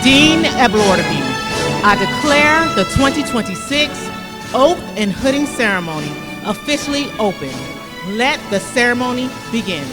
Dean Eblorby, I declare the 2026 Oath and Hooding Ceremony officially open. Let the ceremony begin.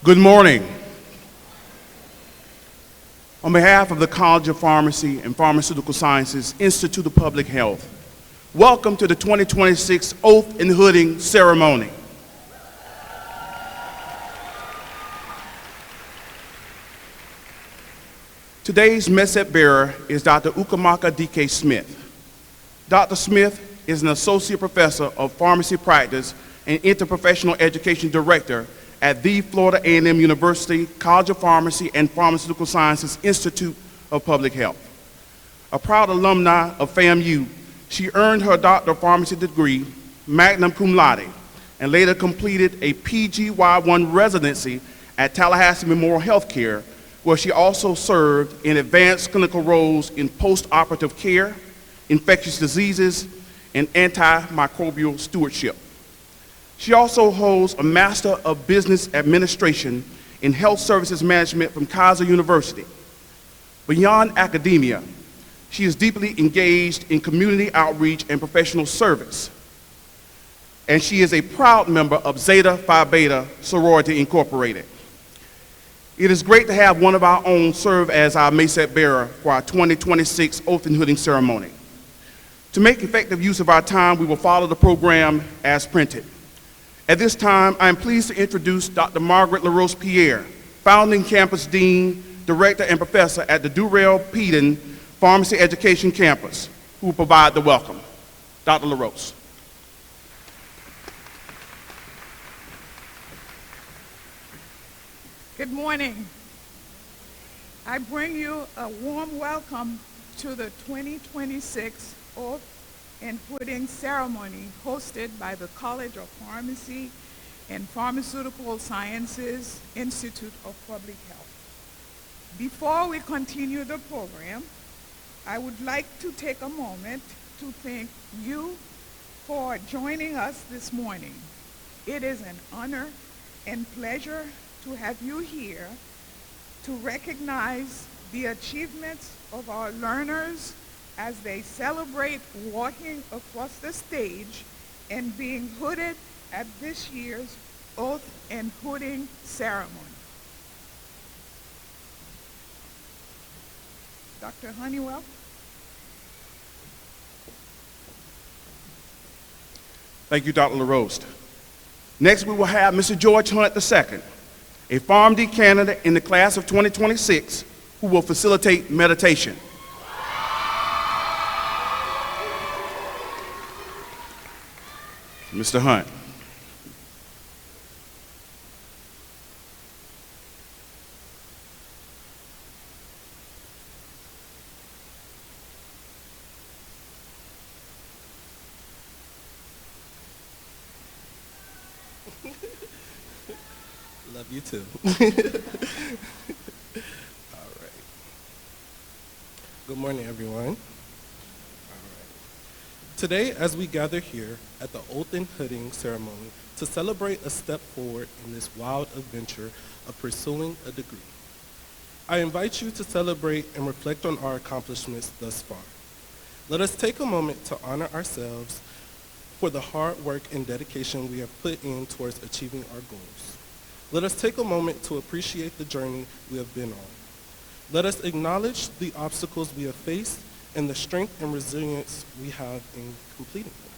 Good morning. On behalf of the College of Pharmacy and Pharmaceutical Sciences Institute of Public Health, welcome to the 2026 Oath and Hooding Ceremony. Today's message bearer is Dr. Ukamaka D.K. Smith. Dr. Smith is an associate professor of pharmacy practice and interprofessional education director at the Florida A&M University College of Pharmacy and Pharmaceutical Sciences Institute of Public Health. A proud alumni of FAMU, she earned her Doctor of Pharmacy degree, magna cum laude, and later completed a PGY1 residency at Tallahassee Memorial Healthcare, where she also served in advanced clinical roles in post-operative care, infectious diseases, and antimicrobial stewardship. She also holds a Master of Business Administration in Health Services Management from Kaiser University. Beyond academia, she is deeply engaged in community outreach and professional service. And she is a proud member of Zeta Phi Beta Sorority Incorporated. It is great to have one of our own serve as our Masette bearer for our 2026 oath and hooding ceremony. To make effective use of our time, we will follow the program as printed. At this time, I am pleased to introduce Dr. Margaret LaRose Pierre, founding campus dean, director, and professor at the Durrell-Peden Pharmacy Education Campus, who will provide the welcome. Dr. LaRose. Good morning. I bring you a warm welcome to the 2026 Oath and Hooding Ceremony hosted by the College of Pharmacy and Pharmaceutical Sciences Institute of Public Health. Before we continue the program, I would like to take a moment to thank you for joining us this morning. It is an honor and pleasure to have you here to recognize the achievements of our learners as they celebrate walking across the stage and being hooded at this year's Oath and Hooding Ceremony. Dr. Honeywell. Thank you, Dr. LaRose. Next, we will have Mr. George Hunt II, a PharmD candidate in the class of 2026, who will facilitate meditation. Mr. Hunt. Love you too. All right. Good morning, everyone. All right. Today, as we gather here at the Oath and Hooding ceremony to celebrate a step forward in this wild adventure of pursuing a degree, I invite you to celebrate and reflect on our accomplishments thus far. Let us take a moment to honor ourselves for the hard work and dedication we have put in towards achieving our goals. Let us take a moment to appreciate the journey we have been on. Let us acknowledge the obstacles we have faced and the strength and resilience we have in completing them.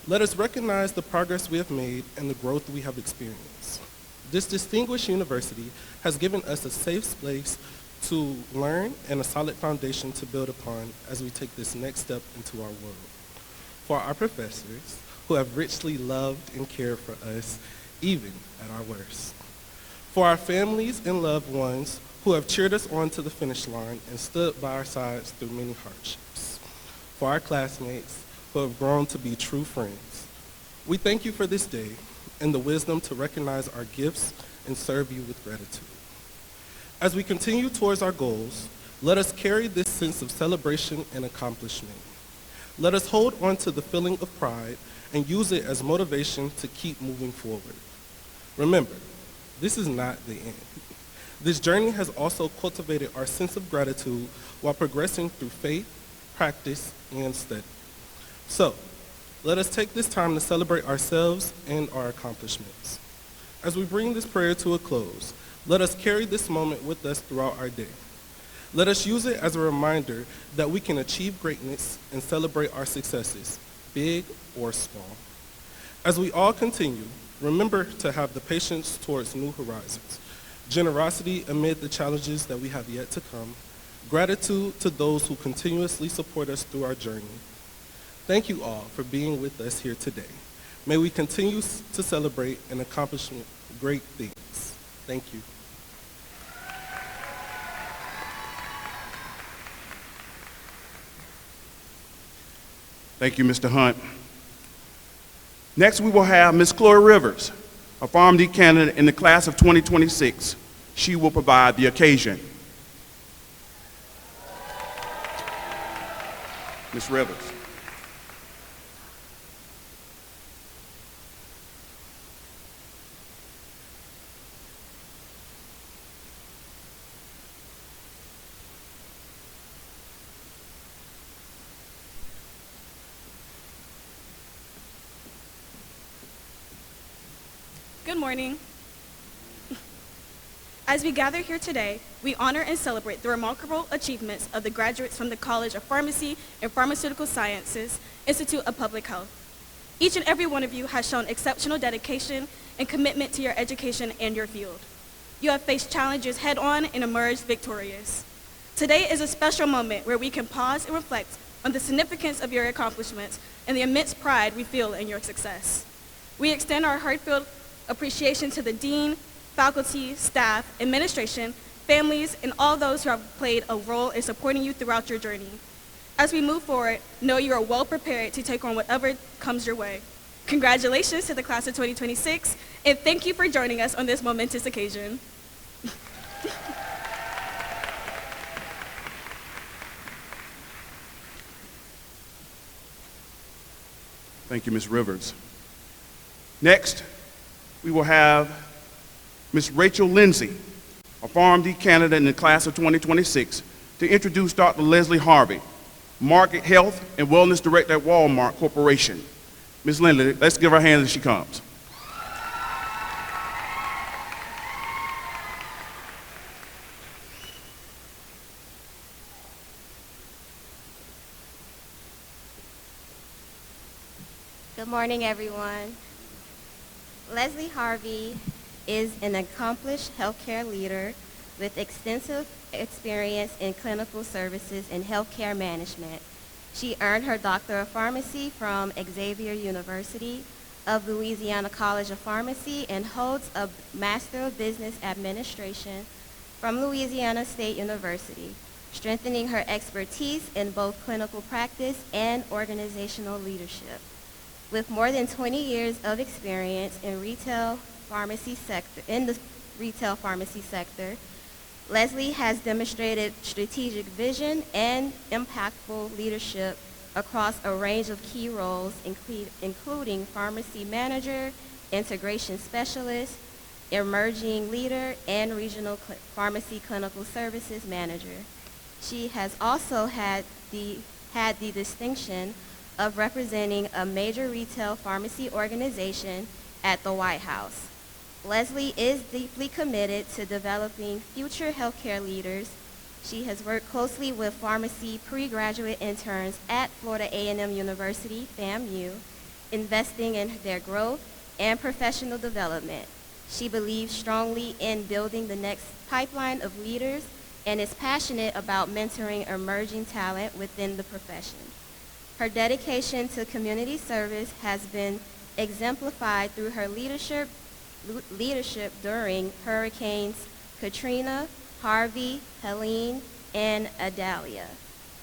Let us recognize the progress we have made and the growth we have experienced. This distinguished university has given us a safe space to learn and a solid foundation to build upon as we take this next step into our world. For our professors, who have richly loved and cared for us, even at our worst. For our families and loved ones who have cheered us on to the finish line and stood by our sides through many hardships. For our classmates who have grown to be true friends. We thank you for this day and the wisdom to recognize our gifts and serve you with gratitude. As we continue towards our goals, let us carry this sense of celebration and accomplishment. Let us hold on to the feeling of pride and use it as motivation to keep moving forward. Remember, this is not the end. This journey has also cultivated our sense of gratitude while progressing through faith, practice, and study. So, let us take this time to celebrate ourselves and our accomplishments. As we bring this prayer to a close, let us carry this moment with us throughout our day. Let us use it as a reminder that we can achieve greatness and celebrate our successes, big or small. As we all continue, remember to have the patience towards new horizons, generosity amid the challenges that we have yet to come, gratitude to those who continuously support us through our journey. Thank you all for being with us here today. May we continue to celebrate and accomplish great things. Thank you. Thank you, Mr. Hunt. Next, we will have Ms. Chloe Rivers, a PharmD candidate in the class of 2026. She will provide the occasion. Ms. Rivers. Good morning. As we gather here today, we honor and celebrate the remarkable achievements of the graduates from the College of Pharmacy and Pharmaceutical Sciences, Institute of Public Health. Each and every one of you has shown exceptional dedication and commitment to your education and your field. You have faced challenges head-on and emerged victorious. Today is a special moment where we can pause and reflect on the significance of your accomplishments and the immense pride we feel in your success. We extend our heartfelt appreciation to the dean, faculty, staff, administration, families, and all those who have played a role in supporting you throughout your journey. As we move forward, know you are well prepared to take on whatever comes your way. Congratulations to the class of 2026, and thank you for joining us on this momentous occasion. Thank you, Ms. Rivers. Next, we will have Ms. Rachel Lindsay, a PharmD candidate in the class of 2026, to introduce Dr. Leslie Harvey, Market Health and Wellness Director at Walmart Corporation. Ms. Lindsay, let's give her a hand as she comes. Good morning, everyone. Leslie Harvey is an accomplished healthcare leader with extensive experience in clinical services and healthcare management. She earned her Doctor of Pharmacy from Xavier University of Louisiana College of Pharmacy and holds a Master of Business Administration from Louisiana State University, strengthening her expertise in both clinical practice and organizational leadership. With more than 20 years of experience in the retail pharmacy sector, Leslie has demonstrated strategic vision and impactful leadership across a range of key roles, including pharmacy manager, integration specialist, emerging leader, and regional pharmacy clinical services manager. She has also had the distinction of representing a major retail pharmacy organization at the White House. Leslie is deeply committed to developing future healthcare leaders. She has worked closely with pharmacy pre-graduate interns at Florida A&M University, FAMU, investing in their growth and professional development. She believes strongly in building the next pipeline of leaders and is passionate about mentoring emerging talent within the profession. Her dedication to community service has been exemplified through her leadership during Hurricanes Katrina, Harvey, Helene, and Idalia.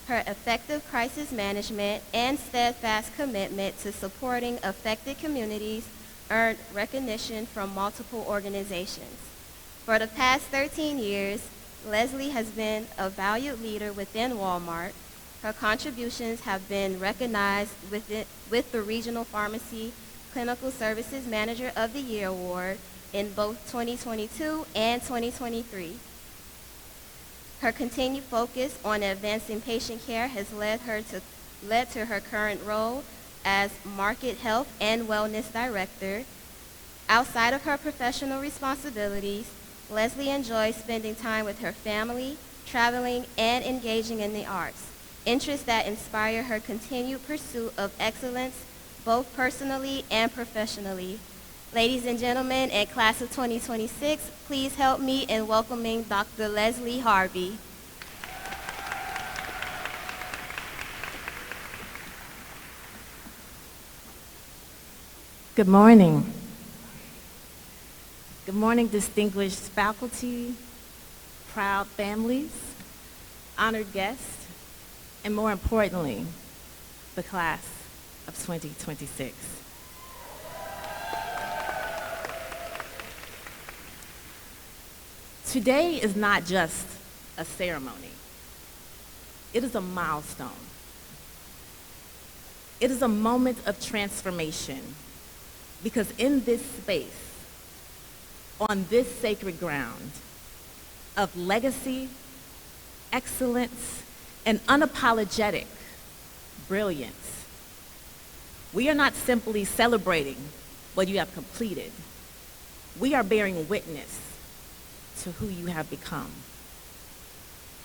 Her effective crisis management and steadfast commitment to supporting affected communities earned recognition from multiple organizations. For the past 13 years, Leslie has been a valued leader within Walmart. Her contributions have been recognized with the Regional Pharmacy Clinical Services Manager of the Year Award in both 2022 and 2023. Her continued focus on advancing patient care has led to her current role as Market Health and Wellness Director. Outside of her professional responsibilities, Leslie enjoys spending time with her family, traveling, and engaging in the arts, interests that inspire her continued pursuit of excellence, both personally and professionally. Ladies and gentlemen, and class of 2026, please help me in welcoming Dr. Leslie Harvey. Good morning. Good morning, distinguished faculty, proud families, honored guests, and more importantly, the class of 2026. Today is not just a ceremony. It is a milestone. It is a moment of transformation because in this space, on this sacred ground of legacy, excellence, and unapologetic brilliance, we are not simply celebrating what you have completed. we are bearing witness to who you have become.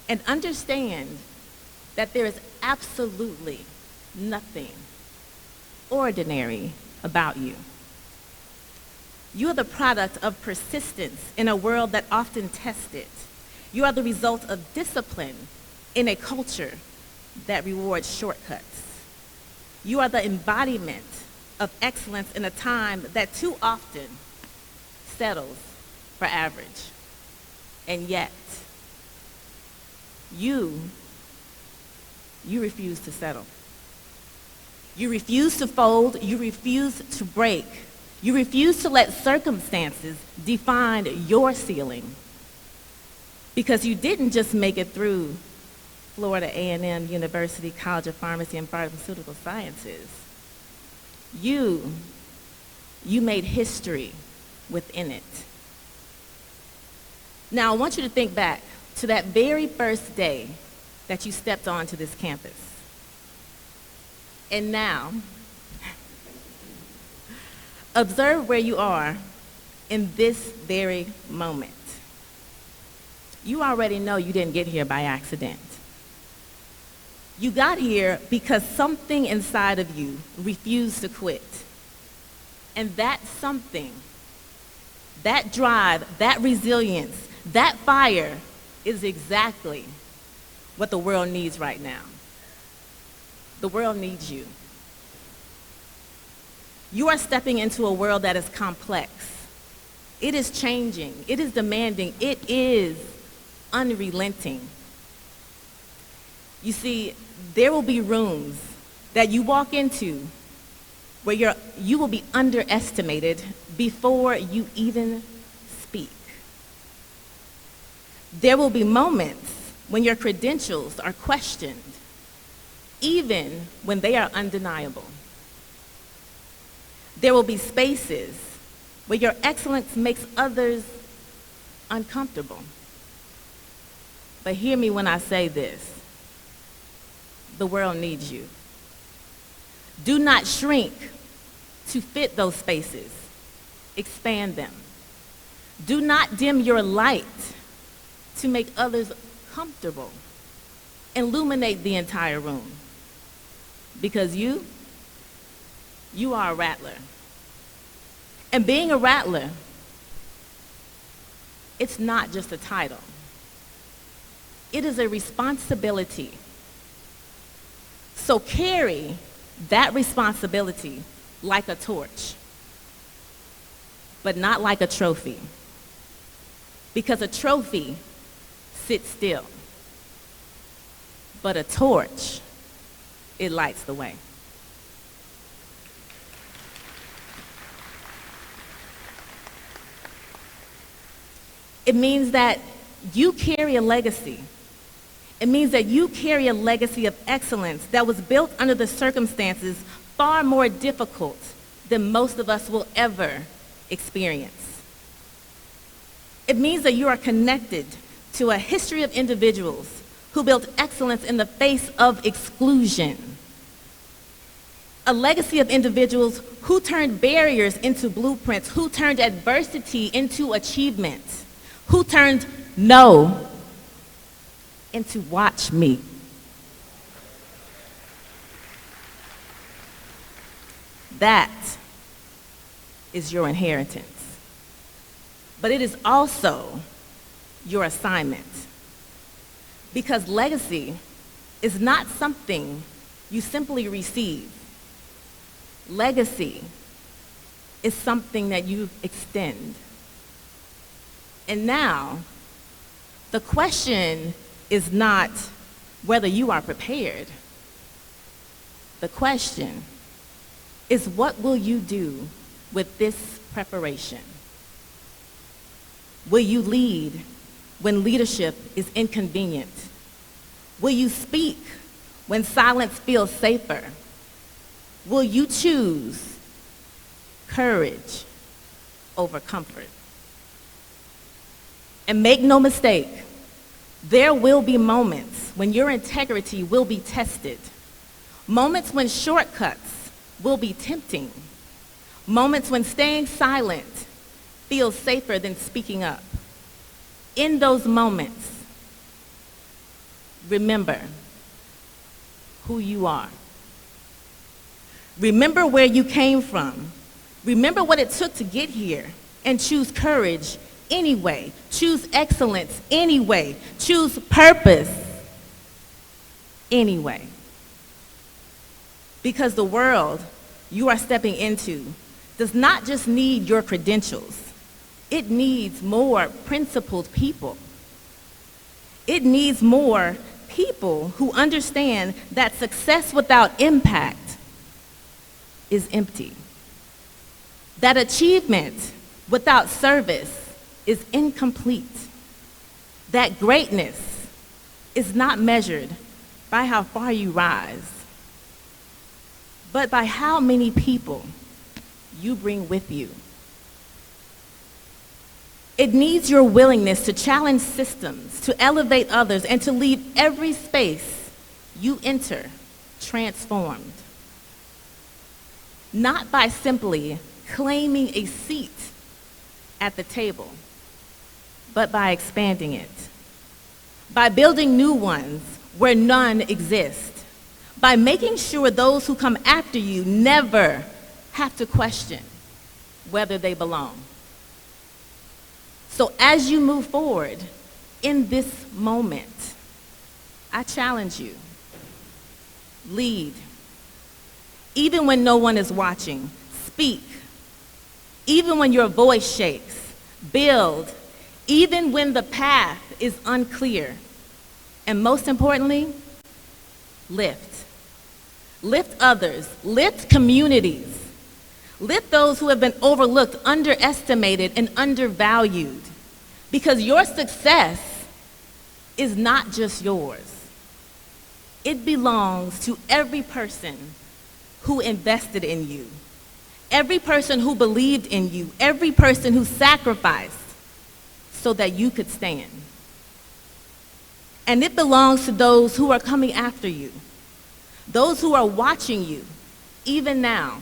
And understand that there is absolutely nothing ordinary about you. You are the product of persistence in a world that often tests it. You are the result of discipline in a culture that rewards shortcuts. You are the embodiment of excellence in a time that too often settles for average. And yet, you refuse to settle. You refuse to fold. You refuse to break. You refuse to let circumstances define your ceiling. Because you didn't just make it through Florida A&M University College of Pharmacy and Pharmaceutical Sciences. You made history within it. Now, I want you to think back to that very first day that you stepped onto this campus. And now, observe where you are in this very moment. You already know you didn't get here by accident. You got here because something inside of you refused to quit. And that something, that drive, that resilience, that fire is exactly what the world needs right now. The world needs you. You are stepping into a world that is complex. It is changing. It is demanding. It is unrelenting. You see, there will be rooms that you walk into where you will be underestimated before you even speak. There will be moments when your credentials are questioned, even when they are undeniable. There will be spaces where your excellence makes others uncomfortable. But hear me when I say this. The world needs you. Do not shrink to fit those spaces. Expand them. Do not dim your light to make others comfortable. Illuminate the entire room. Because you are a rattler. And being a rattler, it's not just a title. It is a responsibility. So carry that responsibility like a torch, but not like a trophy. Because a trophy sits still, but a torch, it lights the way. It means that you carry a legacy. It means that you carry a legacy of excellence that was built under the circumstances far more difficult than most of us will ever experience. It means that you are connected to a history of individuals who built excellence in the face of exclusion. A legacy of individuals who turned barriers into blueprints, who turned adversity into achievement, who turned no into watch me. That is your inheritance. But it is also your assignment. Because legacy is not something you simply receive. Legacy is something that you extend. And now, the question is not whether you are prepared. The question is, what will you do with this preparation? Will you lead when leadership is inconvenient? Will you speak when silence feels safer? Will you choose courage over comfort? And make no mistake, there will be moments when your integrity will be tested. Moments when shortcuts will be tempting. Moments when staying silent feels safer than speaking up. In those moments, remember who you are. Remember where you came from. Remember what it took to get here, and choose courage anyway. Choose excellence anyway. Choose purpose anyway. Because the world you are stepping into does not just need your credentials. It needs more principled people. It needs more people who understand that success without impact is empty. That achievement without service is incomplete. That greatness is not measured by how far you rise, but by how many people you bring with you. It needs your willingness to challenge systems, to elevate others, and to leave every space you enter transformed. Not by simply claiming a seat at the table, but by expanding it. By building new ones where none exist. By making sure those who come after you never have to question whether they belong. So as you move forward in this moment, I challenge you, lead. Even when no one is watching, speak. Even when your voice shakes, build. Even when the path is unclear. And most importantly, lift. Lift others, lift communities. Lift those who have been overlooked, underestimated, and undervalued. Because your success is not just yours. It belongs to every person who invested in you, every person who believed in you, every person who sacrificed so that you could stand. And it belongs to those who are coming after you, those who are watching you, even now,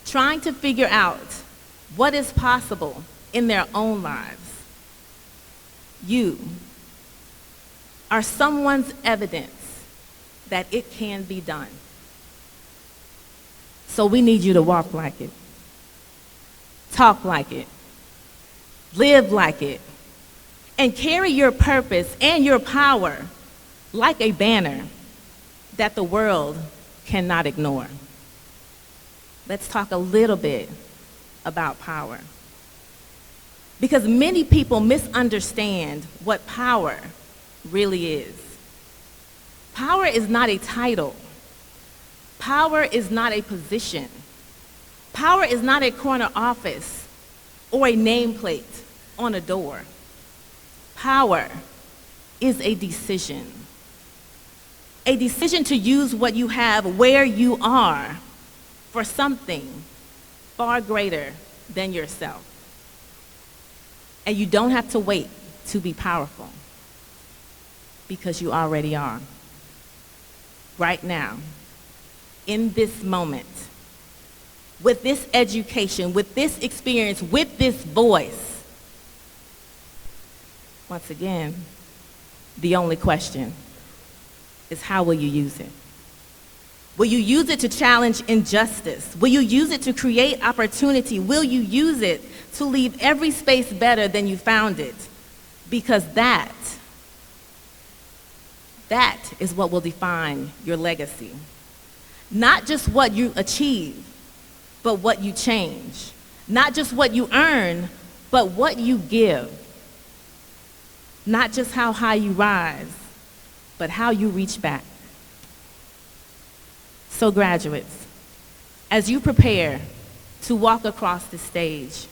trying to figure out what is possible in their own lives. You are someone's evidence that it can be done. So we need you to walk like it, talk like it, live like it, and carry your purpose and your power like a banner that the world cannot ignore. Let's talk a little bit about power. Because many people misunderstand what power really is. Power is not a title. Power is not a position. Power is not a corner office or a nameplate on a door. Power is a decision. A decision to use what you have where you are for something far greater than yourself. And you don't have to wait to be powerful, because you already are. Right now, in this moment, with this education, with this experience, with this voice. Once again, the only question is, how will you use it? Will you use it to challenge injustice? Will you use it to create opportunity? Will you use it to leave every space better than you found it? Because that is what will define your legacy. Not just what you achieve, but what you change. Not just what you earn, but what you give. Not just how high you rise, but how you reach back. So graduates, as you prepare to walk across the stage,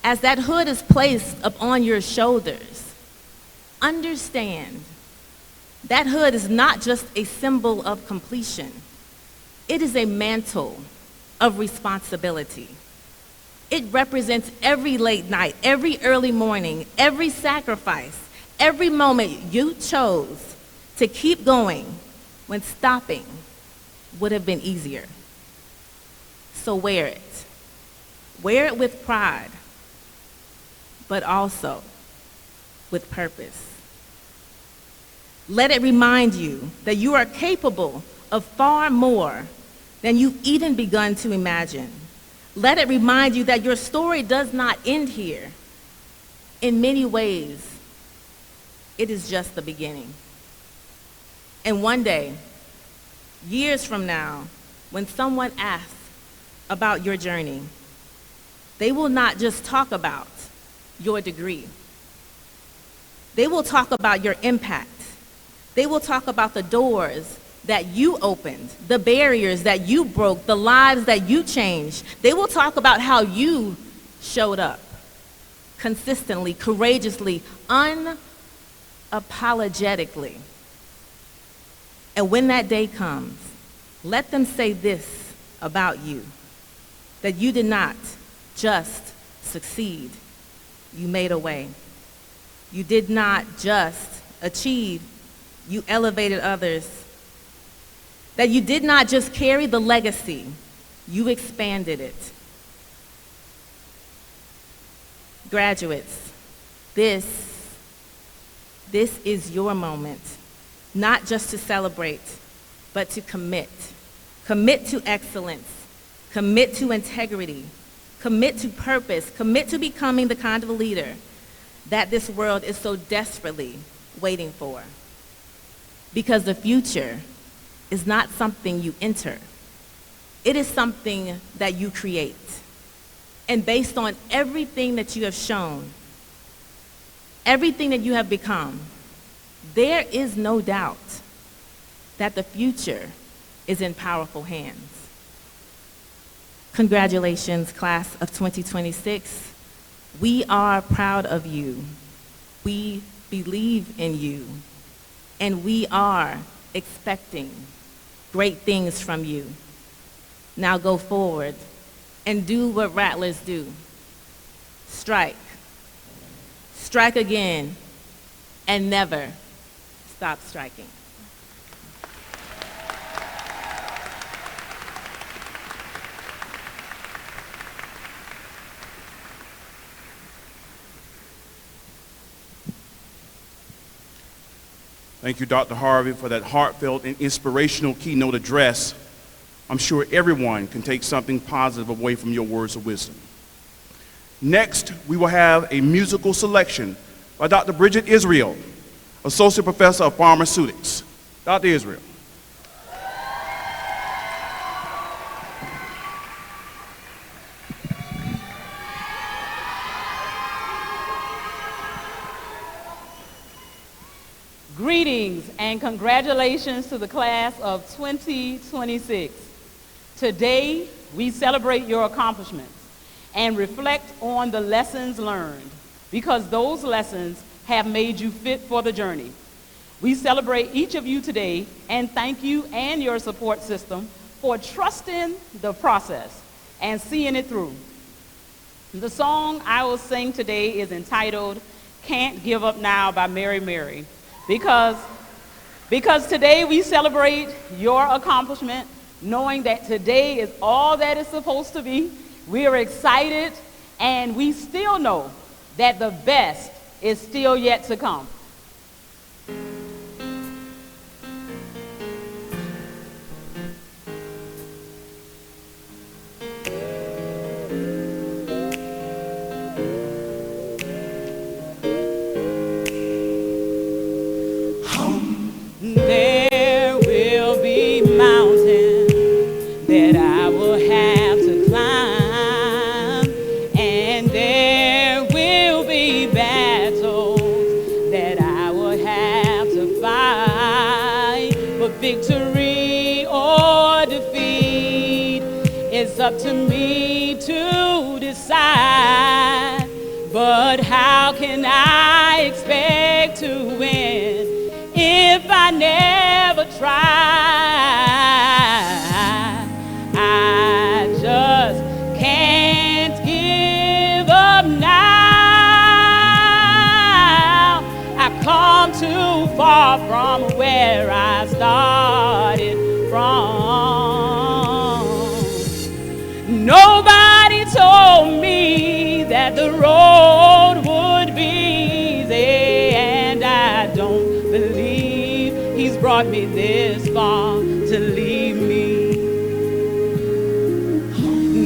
as that hood is placed upon your shoulders, understand that hood is not just a symbol of completion. It is a mantle of responsibility. It represents every late night, every early morning, every sacrifice, every moment you chose to keep going when stopping would have been easier. So wear it. Wear it with pride. but also with purpose. Let it remind you that you are capable of far more than you've even begun to imagine. Let it remind you that your story does not end here. In many ways, it is just the beginning. And one day, years from now, when someone asks about your journey, they will not just talk about your degree. They will talk about your impact. They will talk about the doors that you opened, the barriers that you broke, the lives that you changed. They will talk about how you showed up consistently, courageously, unapologetically. And when that day comes, let them say this about you, that you did not just succeed, you made a way. You did not just achieve, you elevated others. That you did not just carry the legacy, you expanded it. Graduates, this is your moment, not just to celebrate, but to commit. Commit to excellence, commit to integrity, commit to purpose, commit to becoming the kind of leader that this world is so desperately waiting for. Because the future is not something you enter. It is something that you create. And based on everything that you have shown, everything that you have become, there is no doubt that the future is in powerful hands. Congratulations, class of 2026. We are proud of you. We believe in you. And we are expecting great things from you. Now go forward and do what Rattlers do. Strike. Strike again and never stop striking. Thank you, Dr. Harvey, for that heartfelt and inspirational keynote address. I'm sure everyone can take something positive away from your words of wisdom. Next, we will have a musical selection by Dr. Bridget Israel, Associate Professor of Pharmaceutics. Dr. Israel. Greetings and congratulations to the class of 2026. Today, we celebrate your accomplishments and reflect on the lessons learned, because those lessons have made you fit for the journey. We celebrate each of you today and thank you and your support system for trusting the process and seeing it through. The song I will sing today is entitled "Can't Give Up Now" by Mary Mary. Because today we celebrate your accomplishment, knowing that today is all that it's supposed to be. We are excited, and we still know that the best is still yet to come. There will be mountains that I will have to climb, and there will be battles that I will have to fight. But victory or defeat, it's up to me to decide. But how can I expect to win if I never try? I just can't give up now. I've come too far from where I started from. Nobody told me that the road would brought me this far to leave me.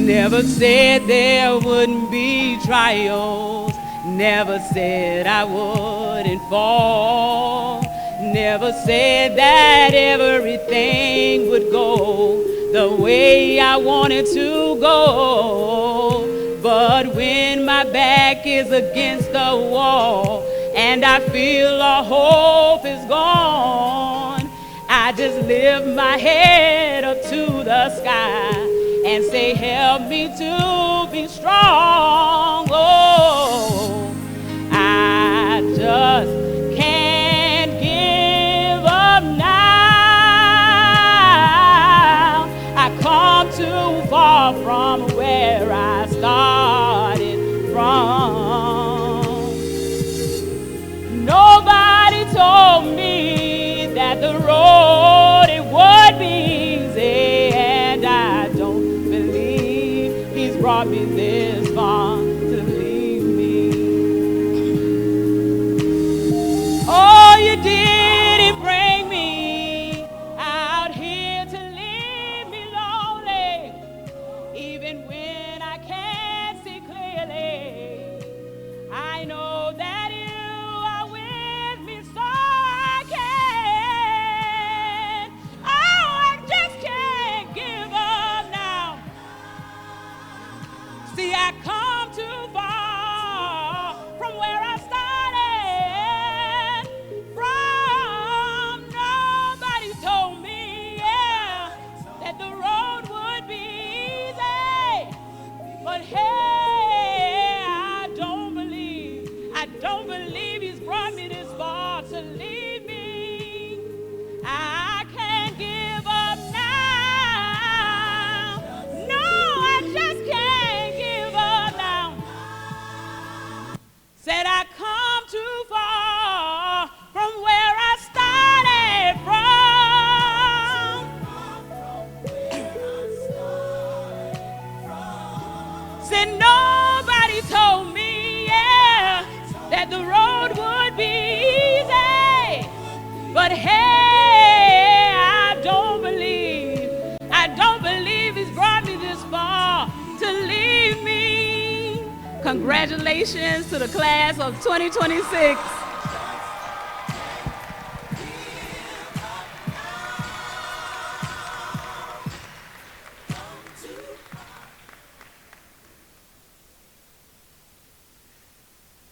Never said there wouldn't be trials. Never said I wouldn't fall. Never said that everything would go the way I wanted to go. But when my back is against the wall and I feel all hope is gone, I just lift my head up to the sky and say, help me to be strong. Oh, I just can't give up now. I come too far from where I started from. Nobody told me that the road it would be easy, and I don't believe he's brought me this far to leave me. Oh, you didn't bring me out here to leave me lonely, even when I can't see clearly. I know that you are with me, so I can. Oh, I just can't give up now. See, I come too far from where I started from. Nobody told me, yeah, that the road would be easy. But hey, I don't believe he's brought me this far to leave me. I can't give up now. No, I just can't give up now. Said I come too far from where I started from. Said nobody told me, yeah, that the road would be easy. But hey, I don't believe he's brought me this far to leave me. Congratulations to the class of 2026.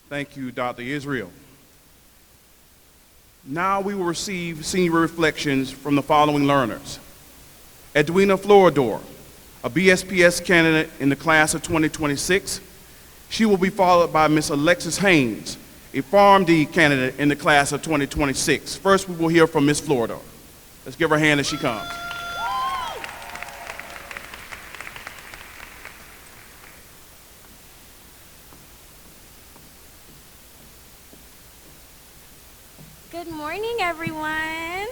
Thank you, Dr. Israel. Now we will receive senior reflections from the following learners. Edwina Floridor, a BSPS candidate in the class of 2026. She will be followed by Ms. Alexis Haynes, a PharmD candidate in the class of 2026. First, we will hear from Ms. Floridor. Let's give her a hand as she comes. Good morning, everyone.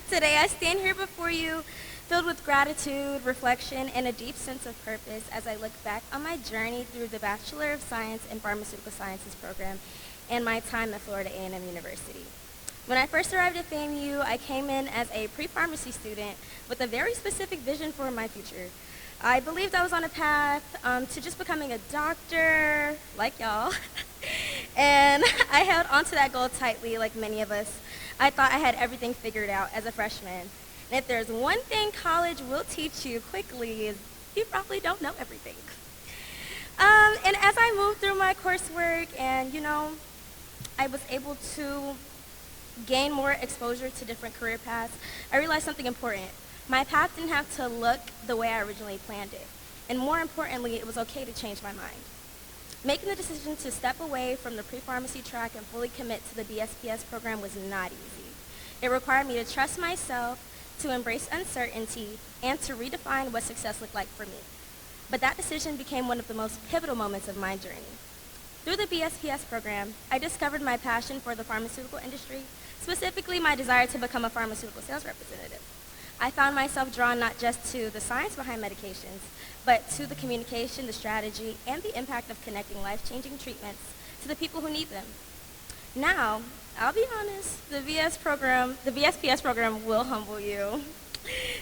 Today I stand here before you filled with gratitude, reflection, and a deep sense of purpose as I look back on my journey through the Bachelor of Science in Pharmaceutical Sciences program and my time at Florida A&M University. When I first arrived at FAMU, I came in as a pre-pharmacy student with a very specific vision for my future. I believed I was on a path to just becoming a doctor, like y'all, and I held onto that goal tightly, like many of us. I thought I had everything figured out as a freshman. And if there's one thing college will teach you quickly is you probably don't know everything. And as I moved through my coursework and, I was able to gain more exposure to different career paths, I realized something important. My path didn't have to look the way I originally planned it. And more importantly, it was okay to change my mind. Making the decision to step away from the pre-pharmacy track and fully commit to the BSPS program was not easy. It required me to trust myself, to embrace uncertainty, and to redefine what success looked like for me. But that decision became one of the most pivotal moments of my journey. Through the BSPS program, I discovered my passion for the pharmaceutical industry, specifically my desire to become a pharmaceutical sales representative. I found myself drawn not just to the science behind medications, but to the communication, the strategy, and the impact of connecting life-changing treatments to the people who need them. Now, I'll be honest, the VSPS program will humble you.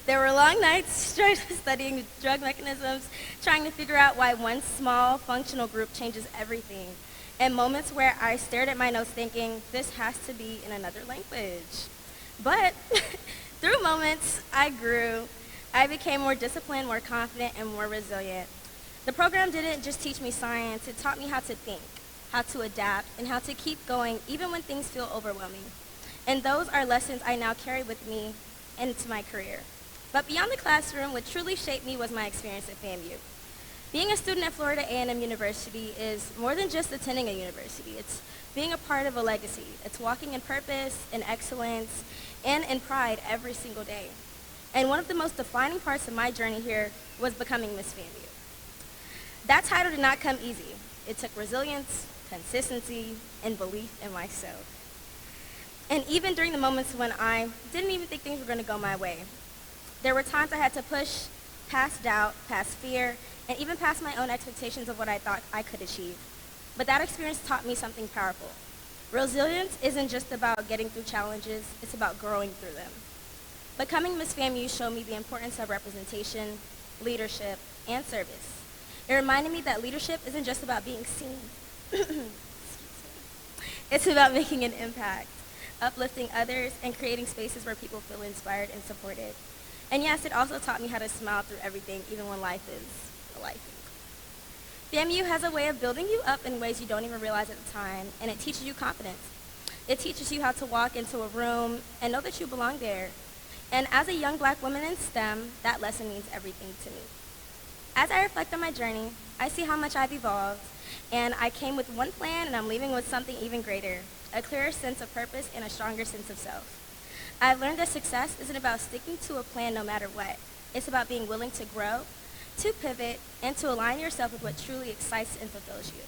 There were long nights studying drug mechanisms, trying to figure out why one small functional group changes everything, and moments where I stared at my notes thinking, this has to be in another language. But through moments, I grew. I became more disciplined, more confident, and more resilient. The program didn't just teach me science, it taught me how to think, how to adapt, and how to keep going even when things feel overwhelming. And those are lessons I now carry with me into my career. But beyond the classroom, what truly shaped me was my experience at FAMU. Being a student at Florida A&M University is more than just attending a university. It's being a part of a legacy. It's walking in purpose, in excellence, and in pride every single day. And one of the most defining parts of my journey here was becoming Miss FAMU. That title did not come easy. It took resilience, consistency, and belief in myself. And even during the moments when I didn't even think things were going to go my way, there were times I had to push past doubt, past fear, and even past my own expectations of what I thought I could achieve. But that experience taught me something powerful. Resilience isn't just about getting through challenges, it's about growing through them. Becoming Miss FAMU showed me the importance of representation, leadership, and service. It reminded me that leadership isn't just about being seen. It's about making an impact, uplifting others, and creating spaces where people feel inspired and supported. And yes, it also taught me how to smile through everything, even when life is life. FAMU has a way of building you up in ways you don't even realize at the time, and it teaches you confidence. It teaches you how to walk into a room and know that you belong there. And as a young black woman in STEM, that lesson means everything to me. As I reflect on my journey, I see how much I've evolved, and I came with one plan and I'm leaving with something even greater, a clearer sense of purpose and a stronger sense of self. I've learned that success isn't about sticking to a plan no matter what. It's about being willing to grow, to pivot, and to align yourself with what truly excites and fulfills you.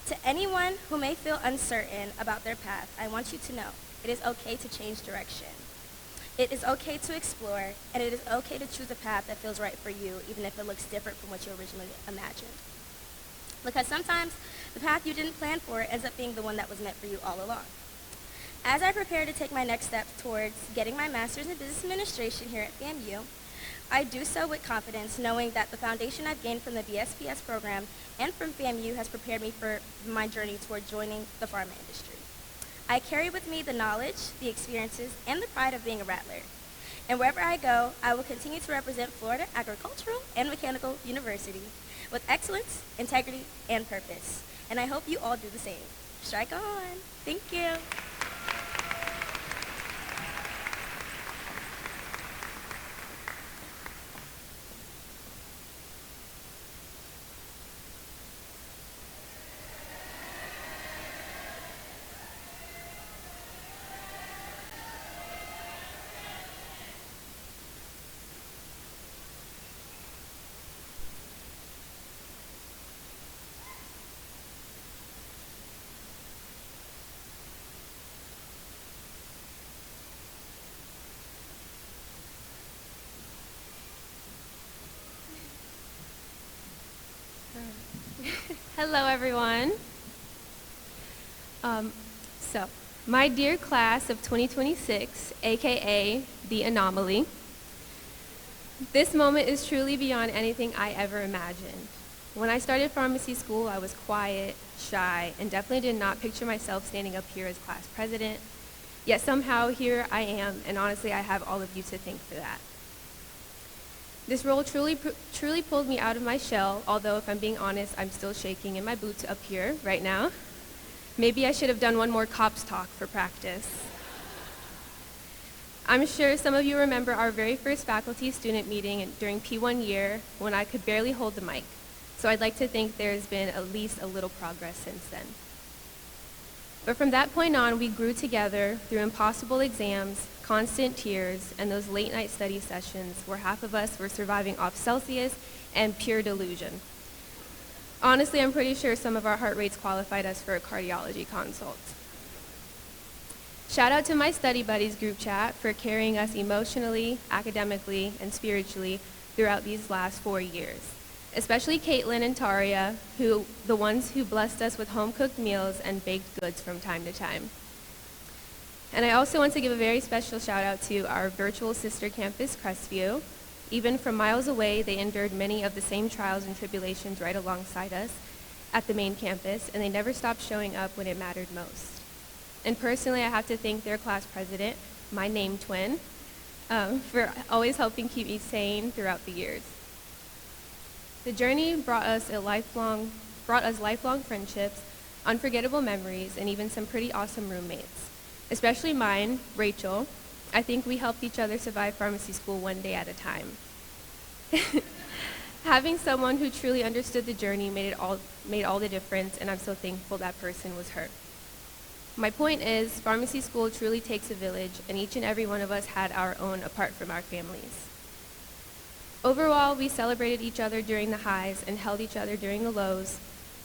To anyone who may feel uncertain about their path, I want you to know it is okay to change direction. It is okay to explore, and it is okay to choose a path that feels right for you, even if it looks different from what you originally imagined. Because sometimes the path you didn't plan for ends up being the one that was meant for you all along. As I prepare to take my next steps towards getting my master's in business administration here at FAMU, I do so with confidence, knowing that the foundation I've gained from the BSPS program and from FAMU has prepared me for my journey toward joining the pharma industry. I carry with me the knowledge, the experiences, and the pride of being a Rattler. And wherever I go, I will continue to represent Florida Agricultural and Mechanical University with excellence, integrity, and purpose. And I hope you all do the same. Strike on. Thank you. Hello, everyone. My dear class of 2026, AKA the Anomaly, this moment is truly beyond anything I ever imagined. When I started pharmacy school, I was quiet, shy, and definitely did not picture myself standing up here as class president. Yet somehow here I am, and honestly, I have all of you to thank for that. This role truly pulled me out of my shell, although if I'm being honest, I'm still shaking in my boots up here right now. Maybe I should have done one more CoPPS talk for practice. I'm sure some of you remember our very first faculty-student meeting during P1 year when I could barely hold the mic. So I'd like to think there's been at least a little progress since then. But from that point on, we grew together through impossible exams, constant tears, and those late-night study sessions where half of us were surviving off Celsius and pure delusion. Honestly, I'm pretty sure some of our heart rates qualified us for a cardiology consult. Shout out to my study buddies group chat for carrying us emotionally, academically, and spiritually throughout these last 4 years. especially Caitlin and Taria, the ones who blessed us with home-cooked meals and baked goods from time to time. And I also want to give a very special shout out to our virtual sister campus, Crestview. Even from miles away, they endured many of the same trials and tribulations right alongside us at the main campus, and they never stopped showing up when it mattered most. And personally, I have to thank their class president, my name twin, for always helping keep me sane throughout the years. The journey brought us lifelong friendships, unforgettable memories, and even some pretty awesome roommates. Especially mine, Rachel. I think we helped each other survive pharmacy school one day at a time. Having someone who truly understood the journey made all the difference, and I'm so thankful that person was her. My point is, pharmacy school truly takes a village, and each and every one of us had our own apart from our families. Overall, we celebrated each other during the highs and held each other during the lows.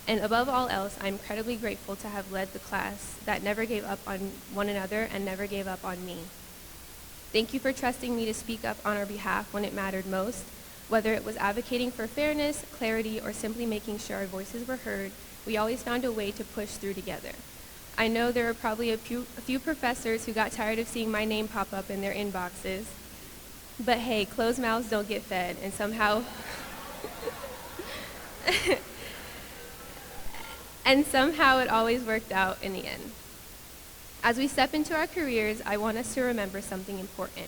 And above all else, I'm incredibly grateful to have led the class that never gave up on one another and never gave up on me. Thank you for trusting me to speak up on our behalf when it mattered most. Whether it was advocating for fairness, clarity, or simply making sure our voices were heard, we always found a way to push through together. I know there were probably a few professors who got tired of seeing my name pop up in their inboxes, but hey, closed mouths don't get fed, and somehow it always worked out in the end. As we step into our careers, I want us to remember something important.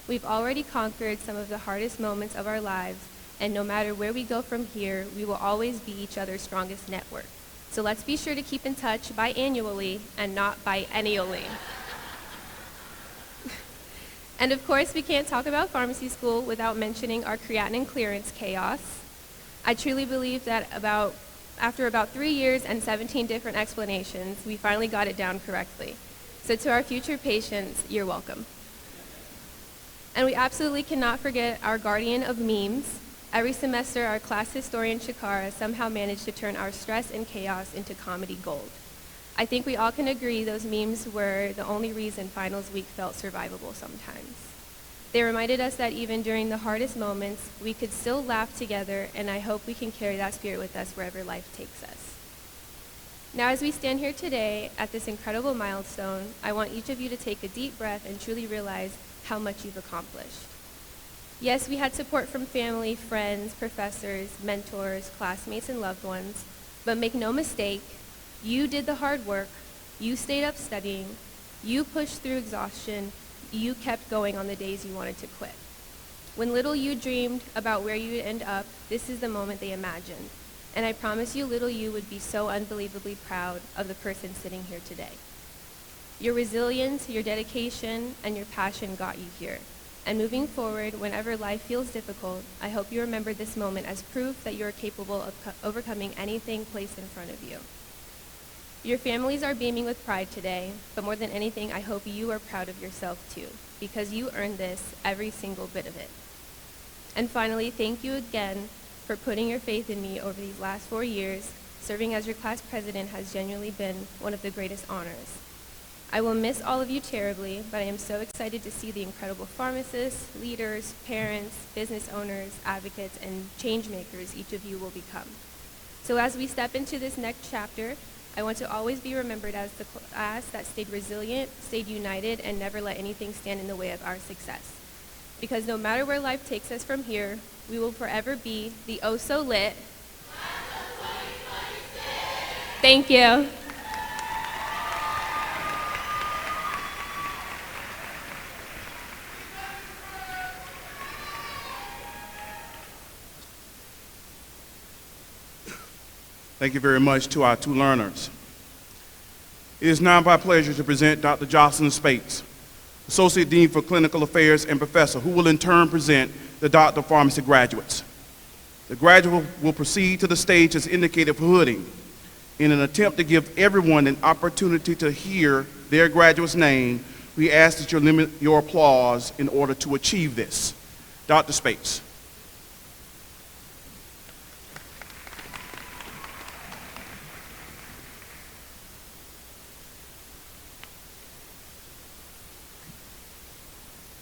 We've already conquered some of the hardest moments of our lives, and no matter where we go from here, we will always be each other's strongest network. So let's be sure to keep in touch biannually and not biennially. And of course, we can't talk about pharmacy school without mentioning our creatinine clearance chaos. I truly believe that after about 3 years and 17 different explanations, we finally got it down correctly. So to our future patients, you're welcome. And we absolutely cannot forget our guardian of memes. Every semester, our class historian, Shakara, somehow managed to turn our stress and chaos into comedy gold. I think we all can agree those memes were the only reason finals week felt survivable sometimes. They reminded us that even during the hardest moments, we could still laugh together, and I hope we can carry that spirit with us wherever life takes us. Now, as we stand here today at this incredible milestone, I want each of you to take a deep breath and truly realize how much you've accomplished. Yes, we had support from family, friends, professors, mentors, classmates, and loved ones, but make no mistake, you did the hard work, you stayed up studying, you pushed through exhaustion, you kept going on the days you wanted to quit. When little you dreamed about where you would end up, this is the moment they imagined. And I promise you, little you would be so unbelievably proud of the person sitting here today. Your resilience, your dedication, and your passion got you here. And moving forward, whenever life feels difficult, I hope you remember this moment as proof that you are capable of overcoming anything placed in front of you. Your families are beaming with pride today, but more than anything, I hope you are proud of yourself too, because you earned this, every single bit of it. And finally, thank you again for putting your faith in me over these last 4 years. Serving as your class president has genuinely been one of the greatest honors. I will miss all of you terribly, but I am so excited to see the incredible pharmacists, leaders, parents, business owners, advocates, and change makers each of you will become. So as we step into this next chapter, I want to always be remembered as the class that stayed resilient, stayed united, and never let anything stand in the way of our success. Because no matter where life takes us from here, we will forever be the oh-so-lit. Thank you. Thank you very much to our two learners. It is now my pleasure to present Dr. Jocelyn Spates, Associate Dean for Clinical Affairs and Professor, who will in turn present the Doctor of Pharmacy graduates. The graduate will proceed to the stage as indicated for hooding. In an attempt to give everyone an opportunity to hear their graduate's name, we ask that you limit your applause in order to achieve this. Dr. Spates.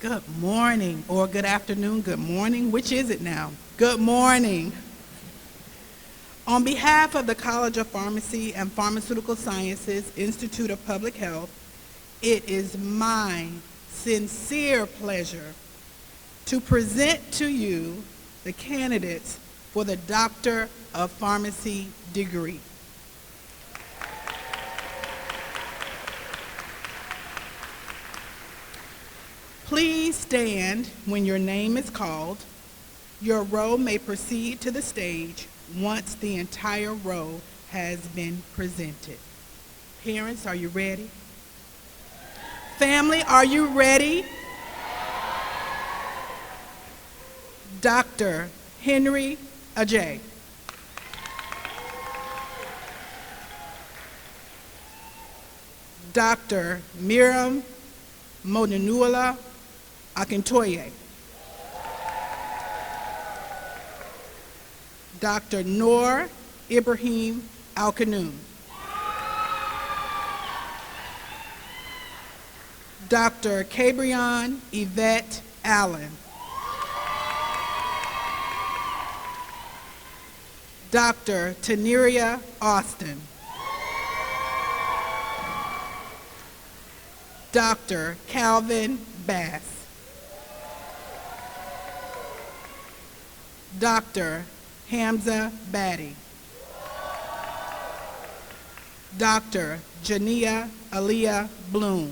Good morning, or good afternoon, good morning. Which is it now? Good morning. On behalf of the College of Pharmacy and Pharmaceutical Sciences Institute of Public Health, it is my sincere pleasure to present to you the candidates for the Doctor of Pharmacy degree. Please stand when your name is called. Your row may proceed to the stage once the entire row has been presented. Parents, are you ready? Family, are you ready? Dr. Henry Ajay. Dr. Miriam Monanula Akintoye. Dr. Noor Ibrahim Al-Kanoum. Dr. Cabrion Yvette Allen. Dr. Taneria Austin. Dr. Calvin Bass. Dr. Hamza Batty. Dr. Jania Aliyah Bloom.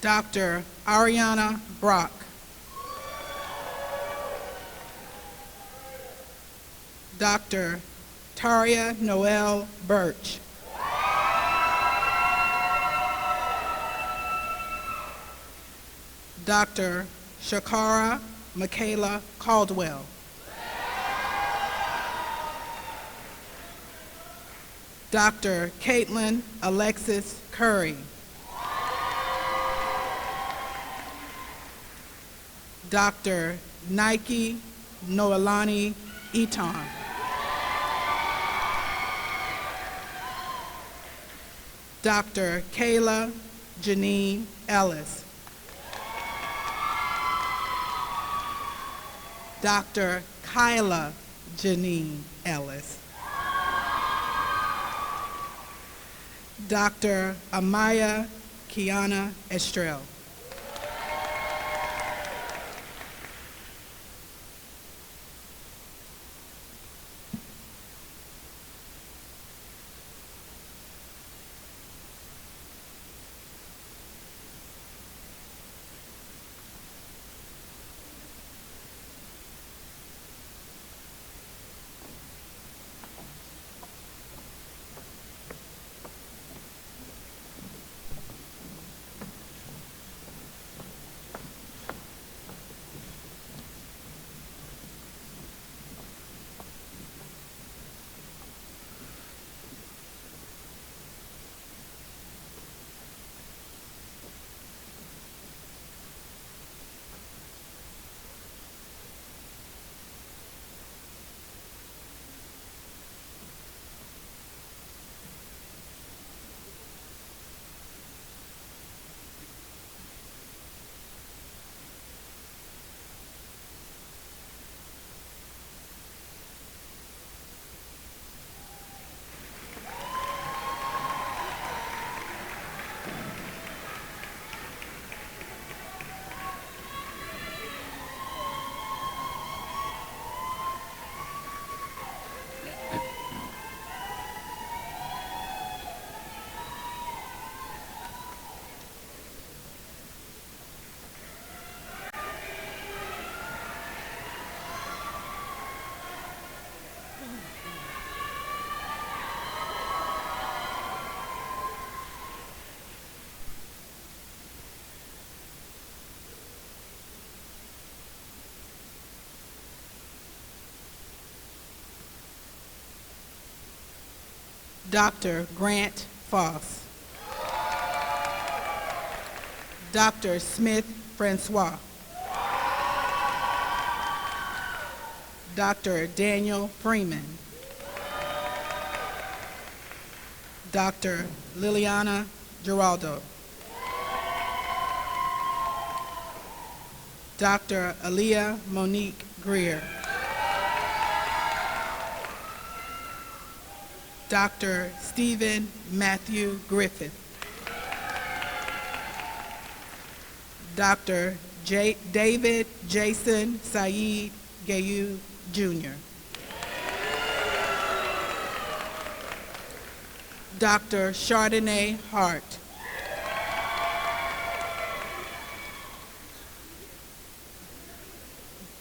Dr. Ariana Brock. Dr. Taria Noel Birch. Dr. Shakara Michaela Caldwell. Dr. Caitlin Alexis Curry. Dr. Nike Noelani Eton. Dr. Kayla Janine Ellis. Dr. Kyla Janine Ellis. Dr. Amaya Kiana Estrell. Dr. Grant Foss. Dr. Smith Francois. Dr. Daniel Freeman. Dr. Liliana Giraldo. Dr. Aaliyah Monique Greer. Dr. Stephen Matthew Griffith. Dr. David Jason Saeed Gayu Jr. Dr. Chardonnay Hart.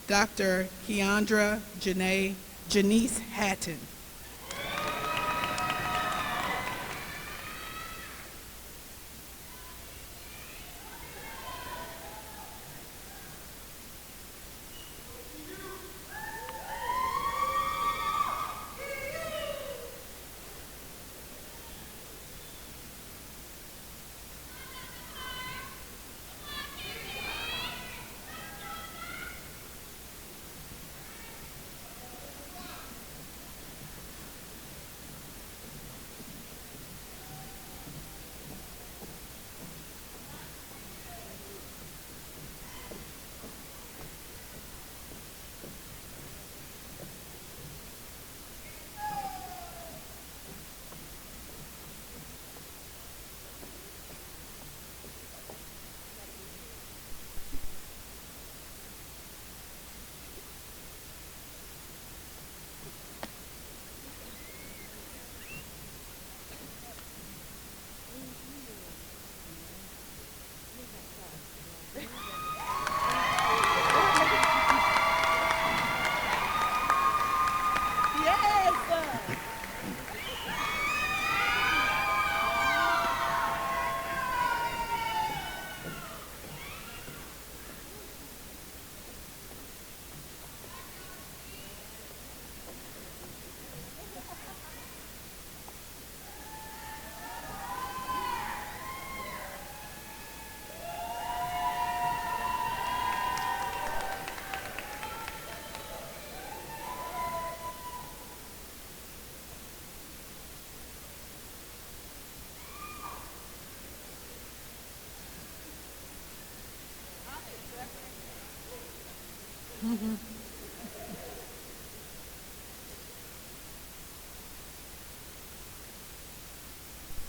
Dr. Keandra Janice Hatton.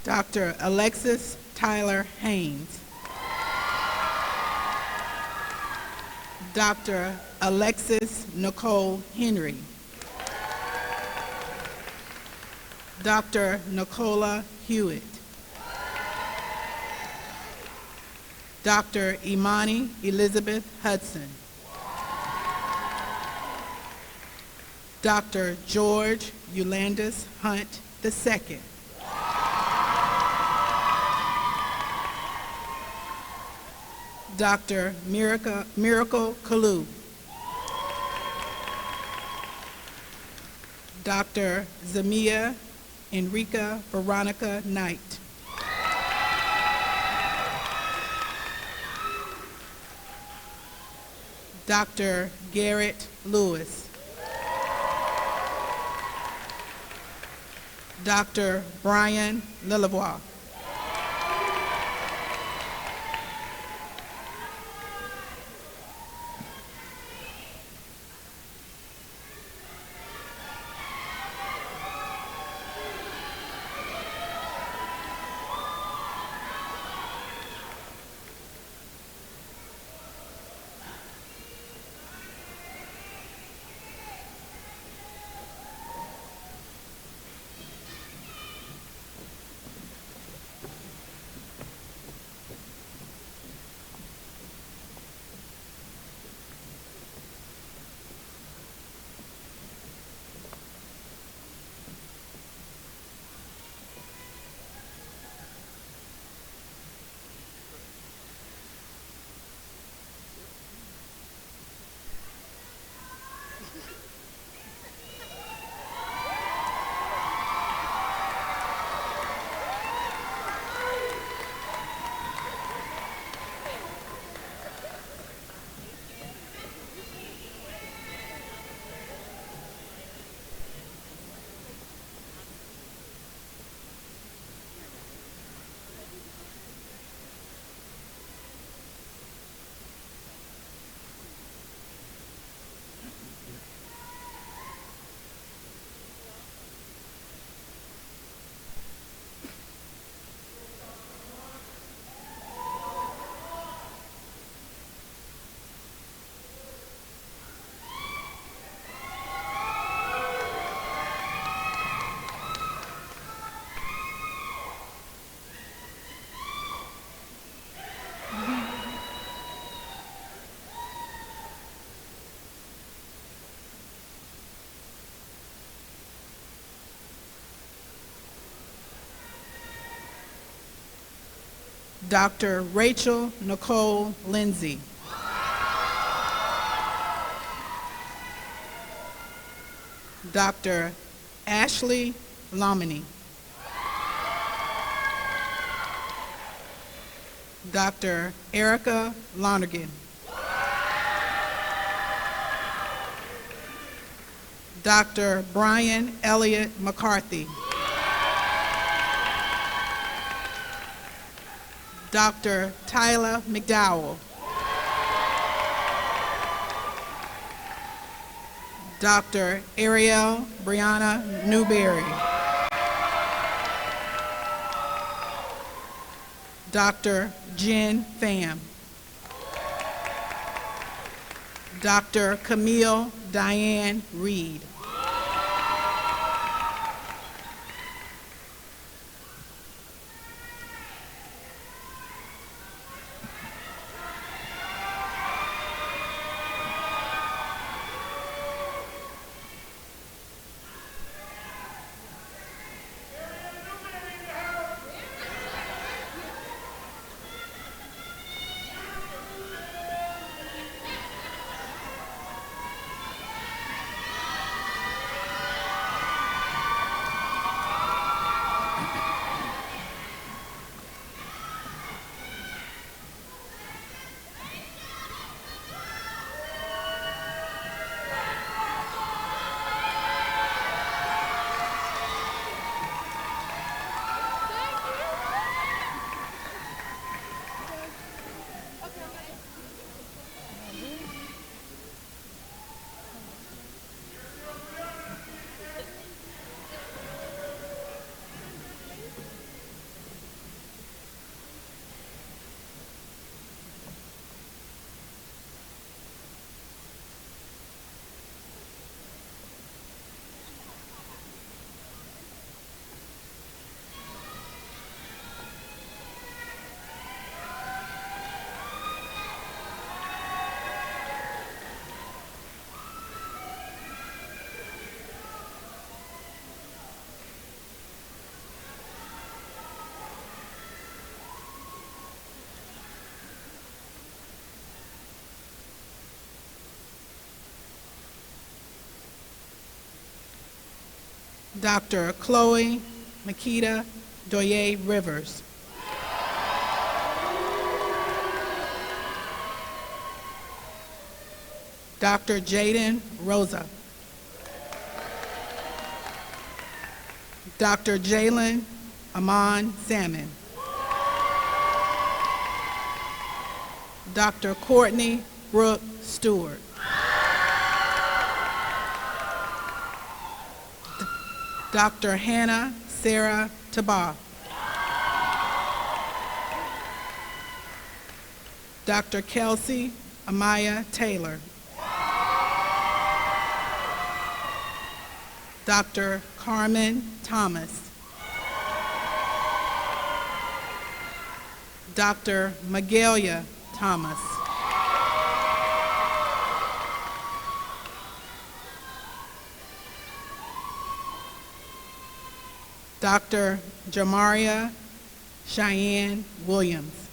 Dr. Alexis Tyler Haynes. Dr. Alexis Nicole Henry. Dr. Nicola Hewitt. Dr. Imani Elizabeth Hudson. Dr. George Eulandis Hunt II. Dr. Miracle Kalu. Dr. Zamia Enrica Veronica Knight. Dr. Garrett Lewis. Dr. Brian Lillevoix. Dr. Rachel Nicole Lindsay. Dr. Ashley Lomini. Dr. Erica Lonergan. Dr. Brian Elliott McCarthy. Dr. Tyler McDowell. Dr. Ariel Brianna Newberry. Dr. Jen Pham. Dr. Camille Diane Reed. Dr. Chloe Makita Doye Rivers. Dr. Jaden Rosa. Dr. Jalen Amon Salmon. Dr. Courtney Brooke Stewart. Dr. Hannah Sarah Tabah. Dr. Kelsey Amaya Taylor. Dr. Carmen Thomas. Dr. Magelia Thomas. Dr. Jamaria Cheyenne Williams.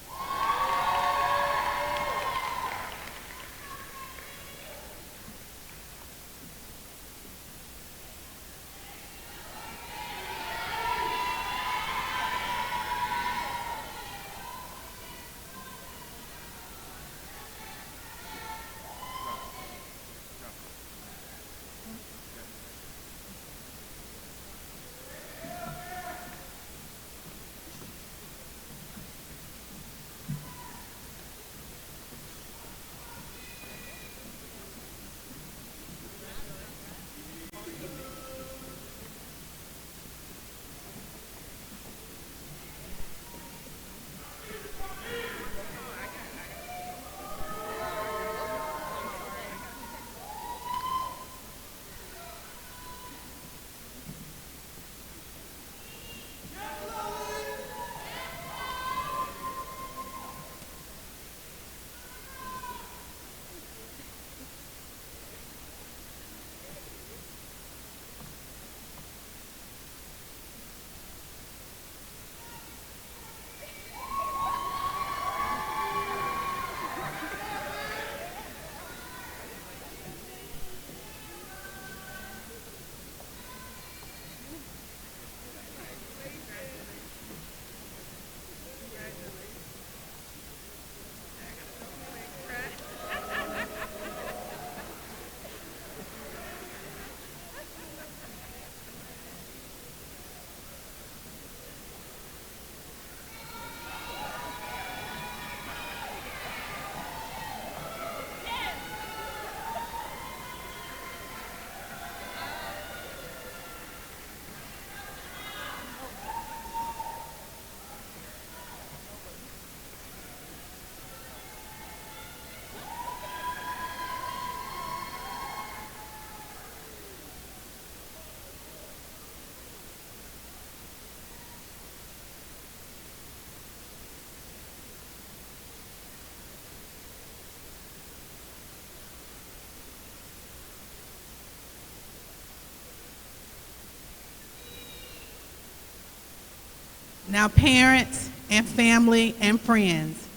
Now, parents and family and friends,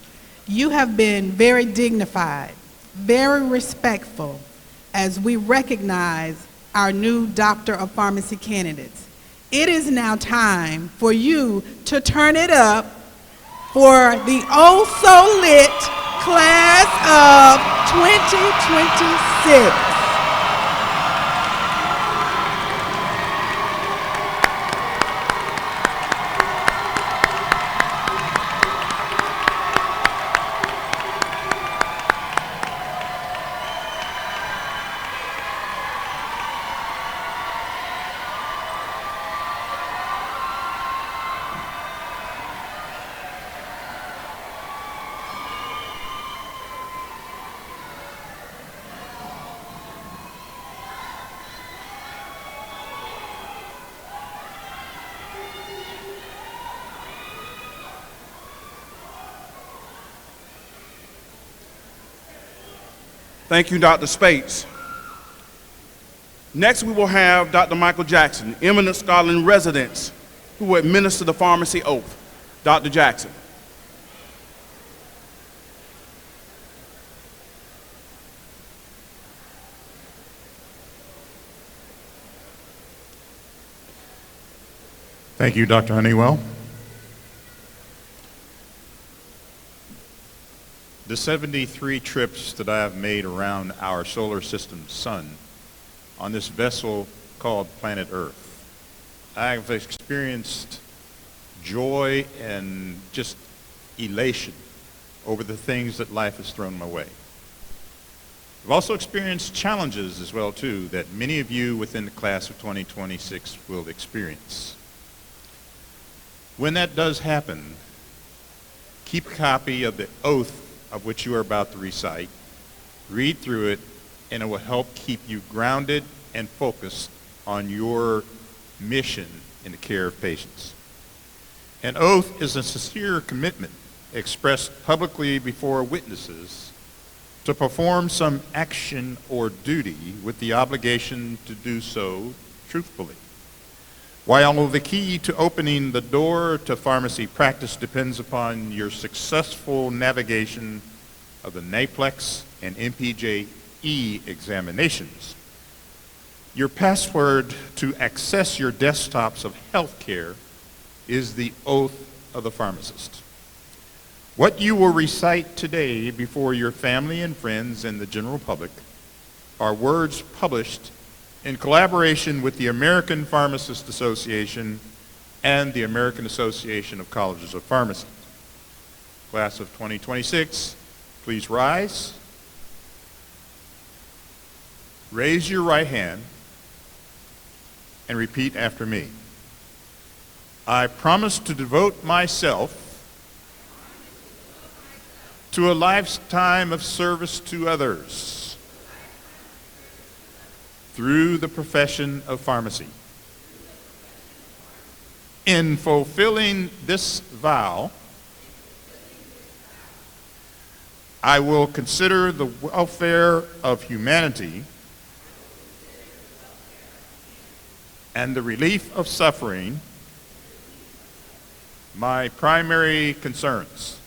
you have been very dignified, very respectful as we recognize our new Doctor of Pharmacy candidates. It is now time for you to turn it up for the oh-so-lit class of 2026. Thank you, Dr. Spates. Next, we will have Dr. Michael Jackson, eminent scholar in residence, who will administer the pharmacy oath. Dr. Jackson. Thank you, Dr. Honeywell. The 73 trips that I have made around our solar system sun on this vessel called planet Earth, I've experienced joy and just elation over the things that life has thrown my way. I've also experienced challenges as well, too, that many of you within the class of 2026 will experience. When that does happen, keep a copy of the oath of which you are about to recite, read through it, and it will help keep you grounded and focused on your mission in the care of patients. An oath is a sincere commitment expressed publicly before witnesses to perform some action or duty with the obligation to do so truthfully. While the key to opening the door to pharmacy practice depends upon your successful navigation of the NAPLEX and MPJ-E examinations, your password to access your desktops of healthcare is the oath of the pharmacist. What you will recite today before your family and friends and the general public are words published in collaboration with the American Pharmacists Association and the American Association of Colleges of Pharmacy. Class of 2026, please rise. Raise your right hand and repeat after me. I promise to devote myself to a lifetime of service to others through the profession of pharmacy. In fulfilling this vow, I will consider the welfare of humanity and the relief of suffering my primary concerns.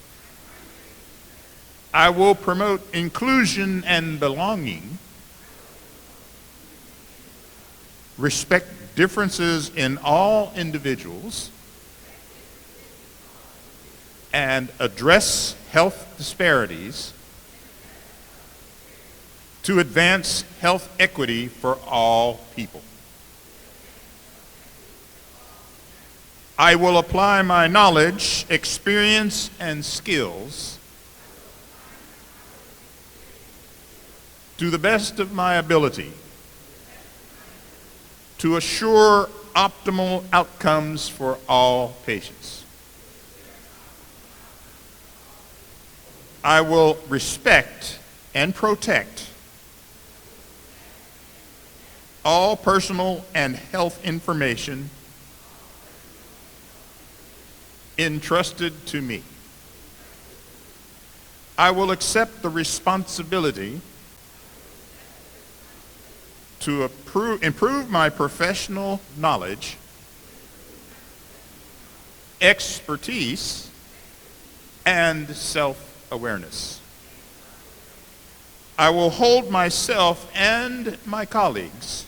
I will promote inclusion and belonging, respect differences in all individuals, and address health disparities to advance health equity for all people. I will apply my knowledge, experience, and skills to the best of my ability to assure optimal outcomes for all patients. I will respect and protect all personal and health information entrusted to me. I will accept the responsibility to improve my professional knowledge expertise, and self-awareness. I will hold myself and my colleagues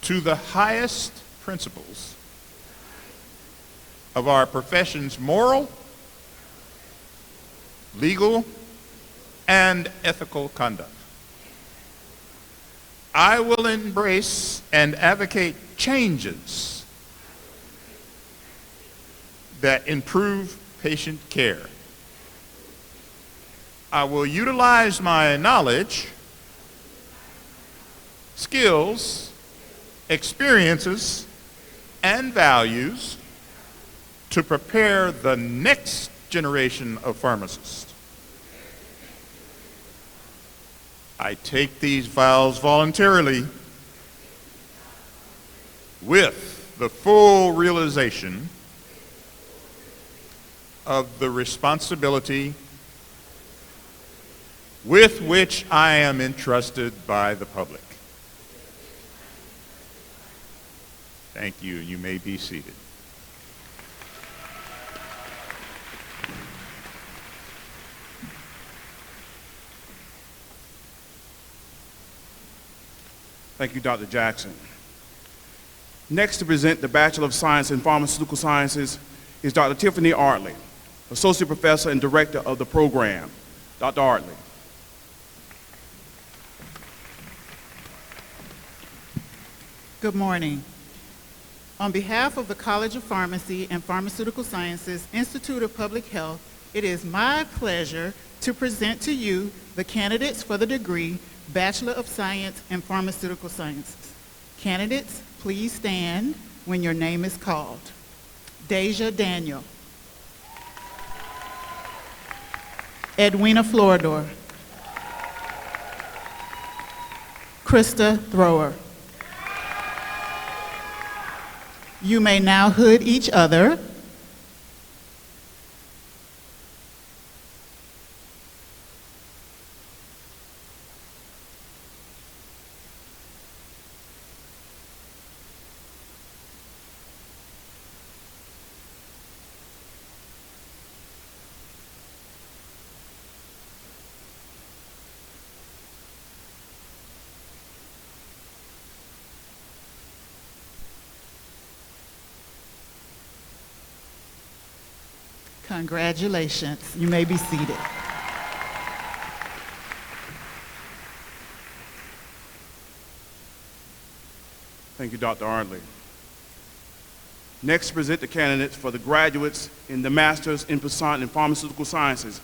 to the highest principles of our profession's moral, legal, and ethical conduct. I will embrace and advocate changes that improve patient care. I will utilize my knowledge, skills, experiences, and values to prepare the next generation of pharmacists. I take these vows voluntarily with the full realization of the responsibility with which I am entrusted by the public. Thank you. You may be seated. Thank you, Dr. Jackson. Next to present the Bachelor of Science in Pharmaceutical Sciences is Dr. Tiffany Artley, Associate Professor and Director of the program. Dr. Artley. Good morning. On behalf of the College of Pharmacy and Pharmaceutical Sciences Institute of Public Health, it is my pleasure to present to you the candidates for the degree Bachelor of Science in Pharmaceutical Sciences. Candidates, please stand when your name is called. Deja Daniel. Edwina Floridor. Krista Thrower. You may now hood each other. Congratulations. You may be seated. Thank you, Dr. Artley. Next to present the candidates for the graduates in the Master's in Passant in Pharmaceutical Sciences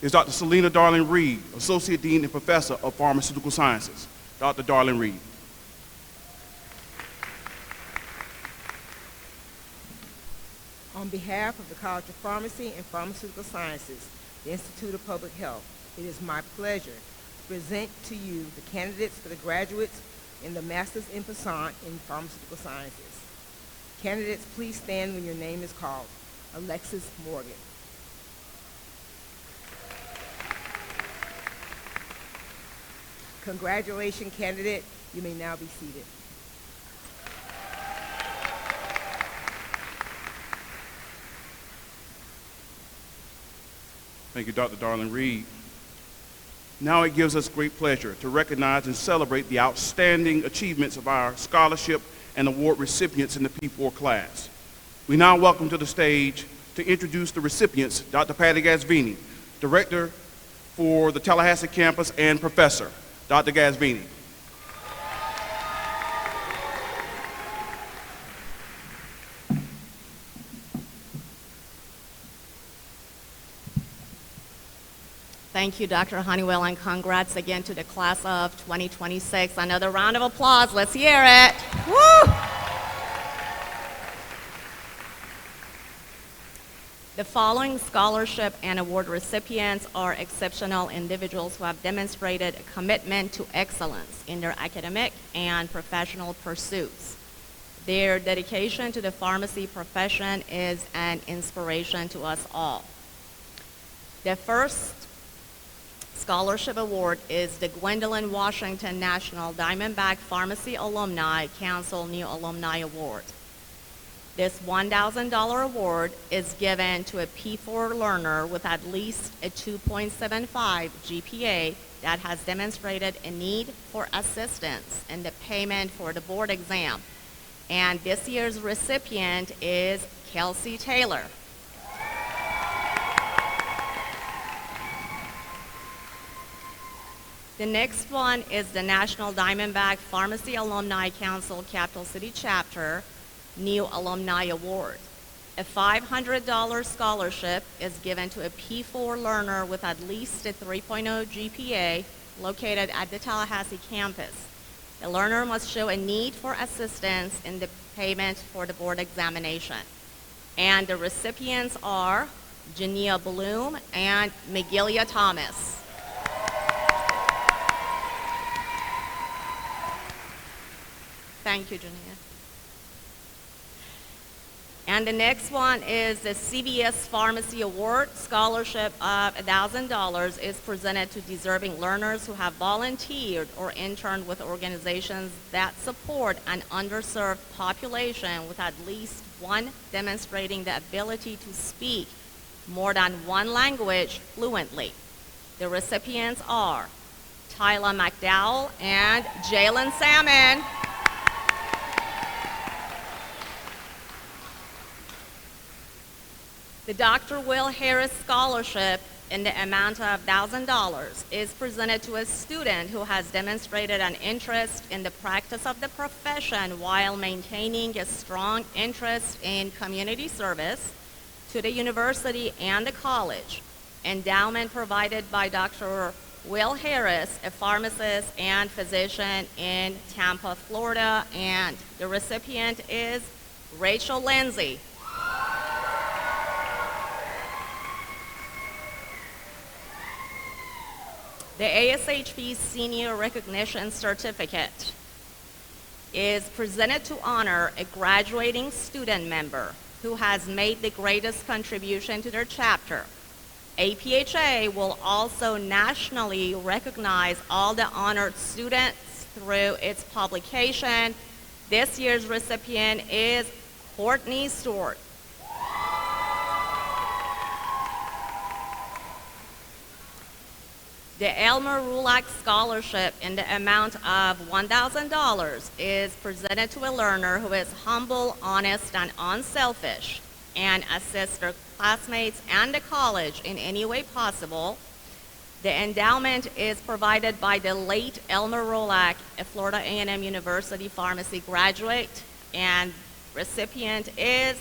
is Dr. Selena Darling Reed, Associate Dean and Professor of Pharmaceutical Sciences. Dr. Darling Reed. On behalf of the College of Pharmacy and Pharmaceutical Sciences, the Institute of Public Health, it is my pleasure to present to you the candidates for the graduates in the Master's in Passant in Pharmaceutical Sciences. Candidates, please stand when your name is called. Alexis Morgan. Congratulations, candidate. You may now be seated. Thank you, Dr. Darling Reed. Now it gives us great pleasure to recognize and celebrate the outstanding achievements of our scholarship and award recipients in the P4 class. We now welcome to the stage to introduce the recipients, Dr. Patty Gasvini, Director for the Tallahassee campus and Professor. Dr. Gasvini. Thank you, Dr. Honeywell, and congrats again to the class of 2026. Another round of applause. Let's hear it. Woo! The following scholarship and award recipients are exceptional individuals who have demonstrated a commitment to excellence in their academic and professional pursuits. Their dedication to the pharmacy profession is an inspiration to us all. The first scholarship award is the Gwendolyn Washington National Diamondback Pharmacy Alumni Council New Alumni Award. This $1,000 award is given to a P4 learner with at least a 2.75 GPA that has demonstrated a need for assistance in the payment for the board exam. And this year's recipient is Kelsey Taylor. The next one is the National Diamondback Pharmacy Alumni Council Capital City Chapter New Alumni Award. A $500 scholarship is given to a P4 learner with at least a 3.0 GPA located at the Tallahassee campus. The learner must show a need for assistance in the payment for the board examination. And the recipients are Jania Bloom and McGillia Thomas. Thank you, Jania. And the next one is the CVS Pharmacy Award. Scholarship of $1,000 is presented to deserving learners who have volunteered or interned with organizations that support an underserved population with at least one demonstrating the ability to speak more than one language fluently. The recipients are Tyler McDowell and Jalen Salmon. The Dr. Will Harris Scholarship in the amount of $1,000 is presented to a student who has demonstrated an interest in the practice of the profession while maintaining a strong interest in community service to the university and the college. Endowment provided by Dr. Will Harris, a pharmacist and physician in Tampa, Florida, and the recipient is Rachel Lindsay. The ASHP Senior Recognition Certificate is presented to honor a graduating student member who has made the greatest contribution to their chapter. APHA will also nationally recognize all the honored students through its publication. This year's recipient is Courtney Stewart. The Elmer Rulak Scholarship in the amount of $1,000 is presented to a learner who is humble, honest, and unselfish, and assists their classmates and the college in any way possible. The endowment is provided by the late Elmer Rulak, a Florida A&M University pharmacy graduate, and recipient is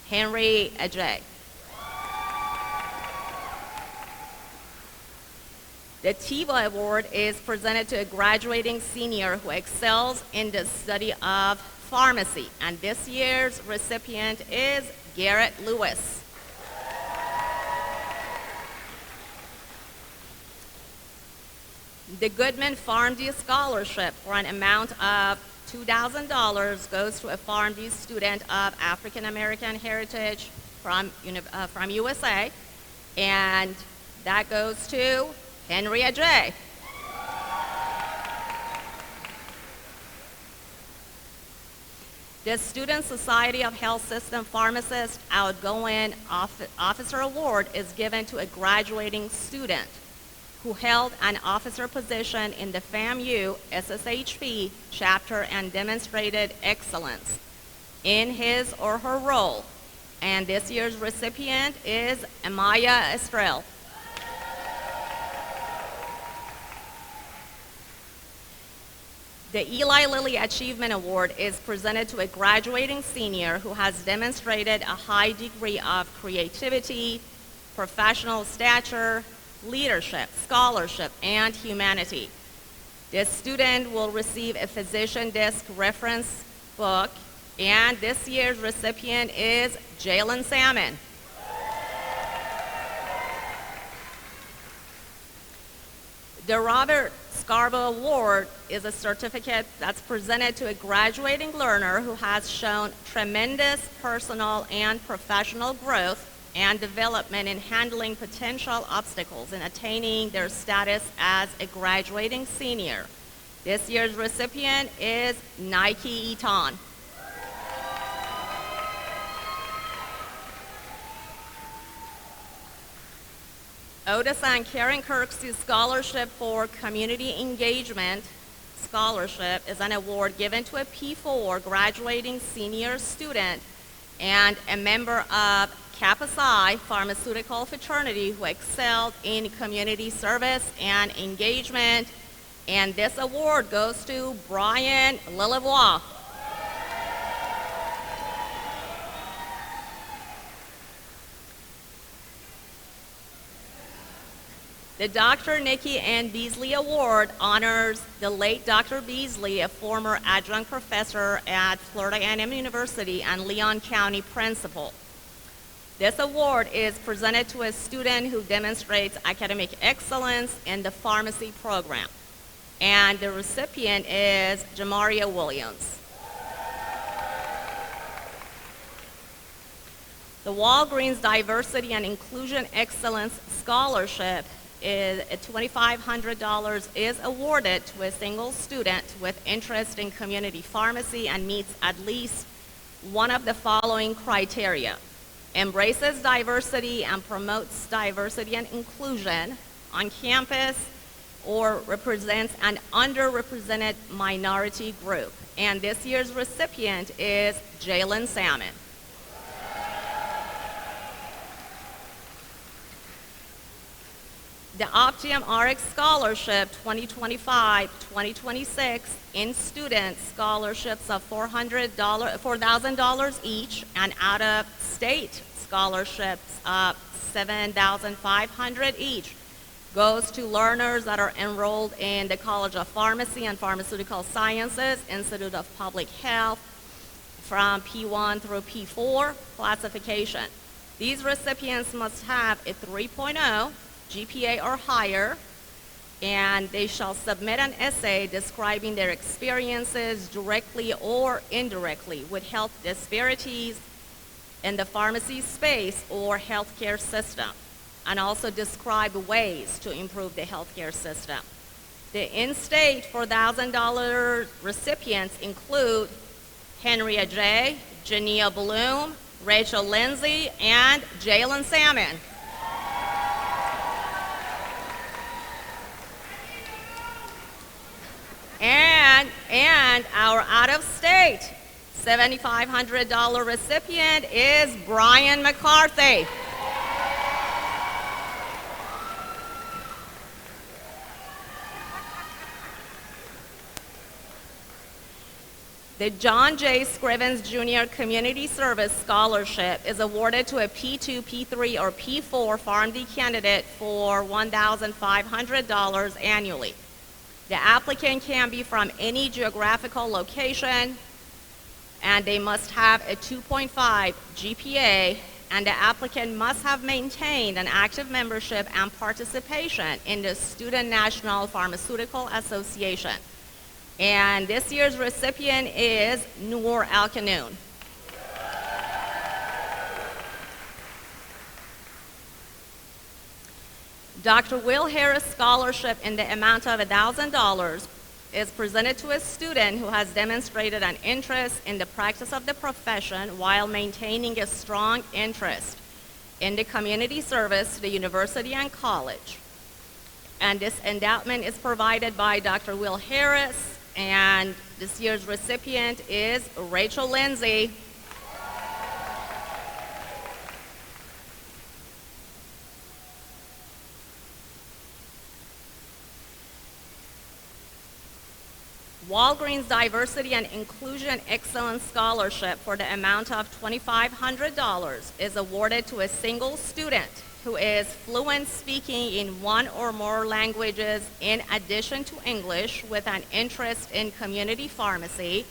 Henry Ajay. The TIVA Award is presented to a graduating senior who excels in the study of pharmacy, and this year's recipient is Garrett Lewis. The Goodman PharmD Scholarship for an amount of $2,000 goes to a PharmD student of African American heritage from USA, and that goes to Henry Ajay. The Student Society of Health System Pharmacist Outgoing Officer Award is given to a graduating student who held an officer position in the FAMU SSHP chapter and demonstrated excellence in his or her role. And this year's recipient is Amaya Estrell. The Eli Lilly Achievement Award is presented to a graduating senior who has demonstrated a high degree of creativity, professional stature, leadership, scholarship, and humanity. This student will receive a physician desk reference book, and this year's recipient is Jalen Salmon. The Robert Scarborough Award is a certificate that's presented to a graduating learner who has shown tremendous personal and professional growth and development in handling potential obstacles in attaining their status as a graduating senior. This year's recipient is Nike Eaton. Otis and Karen Kirksey Scholarship for Community Engagement Scholarship is an award given to a P4 graduating senior student and a member of Kappa Psi Pharmaceutical fraternity who excelled in community service and engagement. And this award goes to Brian Lillevoix. The Dr. Nikki Ann Beasley Award honors the late Dr. Beasley, a former adjunct professor at Florida A&M University and Leon County principal. This award is presented to a student who demonstrates academic excellence in the pharmacy program. And the recipient is Jamaria Williams. The Walgreens Diversity and Inclusion Excellence Scholarship is $2,500 is awarded to a single student with interest in community pharmacy and meets at least one of the following criteria: embraces diversity and promotes diversity and inclusion on campus, or represents an underrepresented minority group. And this year's recipient is Jalen Salmon. The Optium RX Scholarship 2025-2026 in student scholarships of $4,000 each, and out-of-state scholarships of $7,500 each goes to learners that are enrolled in the College of Pharmacy and Pharmaceutical Sciences, Institute of Public Health, from P1 through P4 classification. These recipients must have a 3.0 GPA or higher, and they shall submit an essay describing their experiences directly or indirectly with health disparities in the pharmacy space or healthcare system, and also describe ways to improve the healthcare system. The in-state $4,000 recipients include Henria J., Jania Bloom, Rachel Lindsay, and Jalen Salmon. And our out-of-state $7,500 recipient is Brian McCarthy. The John J. Scrivens Jr. Community Service Scholarship is awarded to a P2, P3, or P4 PharmD candidate for $1,500 annually. The applicant can be from any geographical location, and they must have a 2.5 GPA, and the applicant must have maintained an active membership and participation in the Student National Pharmaceutical Association. And this year's recipient is Noor Al-Kanoun. Dr. Will Harris Scholarship in the amount of $1,000 is presented to a student who has demonstrated an interest in the practice of the profession while maintaining a strong interest in the community service to the university and college. And this endowment is provided by Dr. Will Harris, and this year's recipient is Rachel Lindsay. Walgreens Diversity and Inclusion Excellence Scholarship for the amount of $2,500 is awarded to a single student who is fluent speaking in one or more languages in addition to English with an interest in community pharmacy,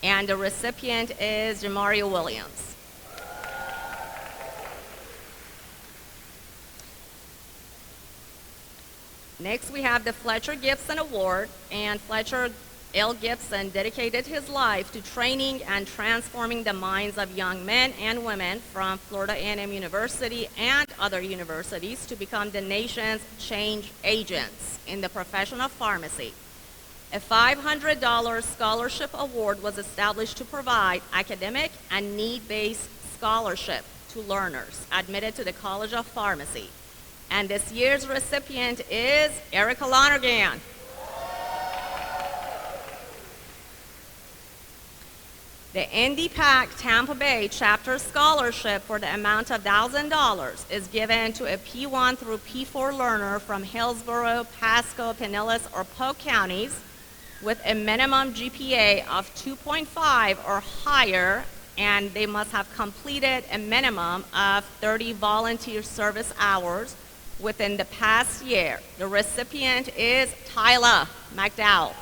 and the recipient is Jamaria Williams. Next, we have the Fletcher Gibson Award, and Fletcher L. Gibson dedicated his life to training and transforming the minds of young men and women from Florida A&M University and other universities to become the nation's change agents in the profession of pharmacy. A $500 scholarship award was established to provide academic and need-based scholarship to learners admitted to the College of Pharmacy. And this year's recipient is Erica Lonergan. The IndyPAC Tampa Bay Chapter Scholarship for the amount of $1,000 is given to a P1 through P4 learner from Hillsborough, Pasco, Pinellas, or Polk counties with a minimum GPA of 2.5 or higher, and they must have completed a minimum of 30 volunteer service hours within the past year. The recipient is Tyler McDowell.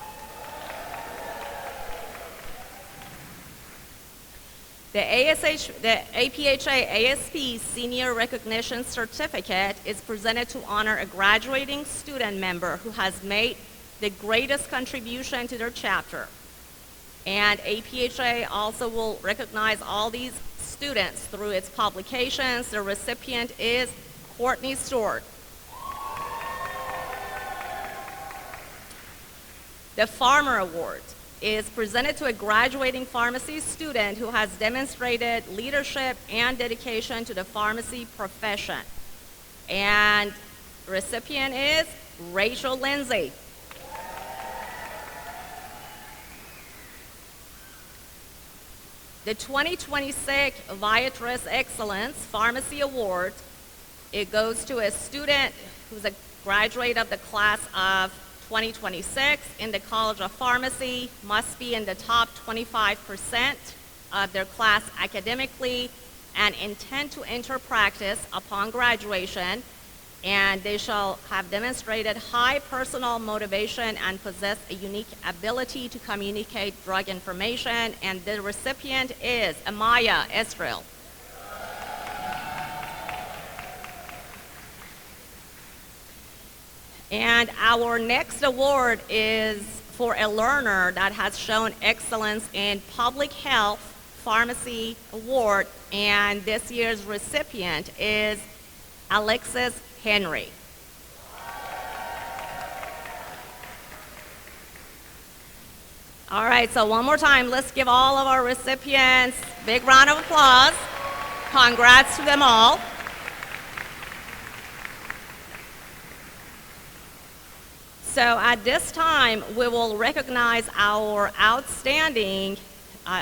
The APHA ASP Senior Recognition Certificate is presented to honor a graduating student member who has made the greatest contribution to their chapter. And APHA also will recognize all these students through its publications. The recipient is Courtney Stewart. The Farmer Award is presented to a graduating pharmacy student who has demonstrated leadership and dedication to the pharmacy profession. And the recipient is Rachel Lindsay. The 2026 Viatris Excellence Pharmacy Award, it goes to a student who's a graduate of the class of 2026 in the College of Pharmacy, must be in the top 25% of their class academically, and intend to enter practice upon graduation, and they shall have demonstrated high personal motivation and possess a unique ability to communicate drug information, and the recipient is Amaya Estrel. And our next award is for a learner that has shown excellence in public health pharmacy award, and this year's recipient is Alexis Henry. All right, so one more time, let's give all of our recipients a big round of applause. Congrats to them all. So at this time, we will recognize our outstanding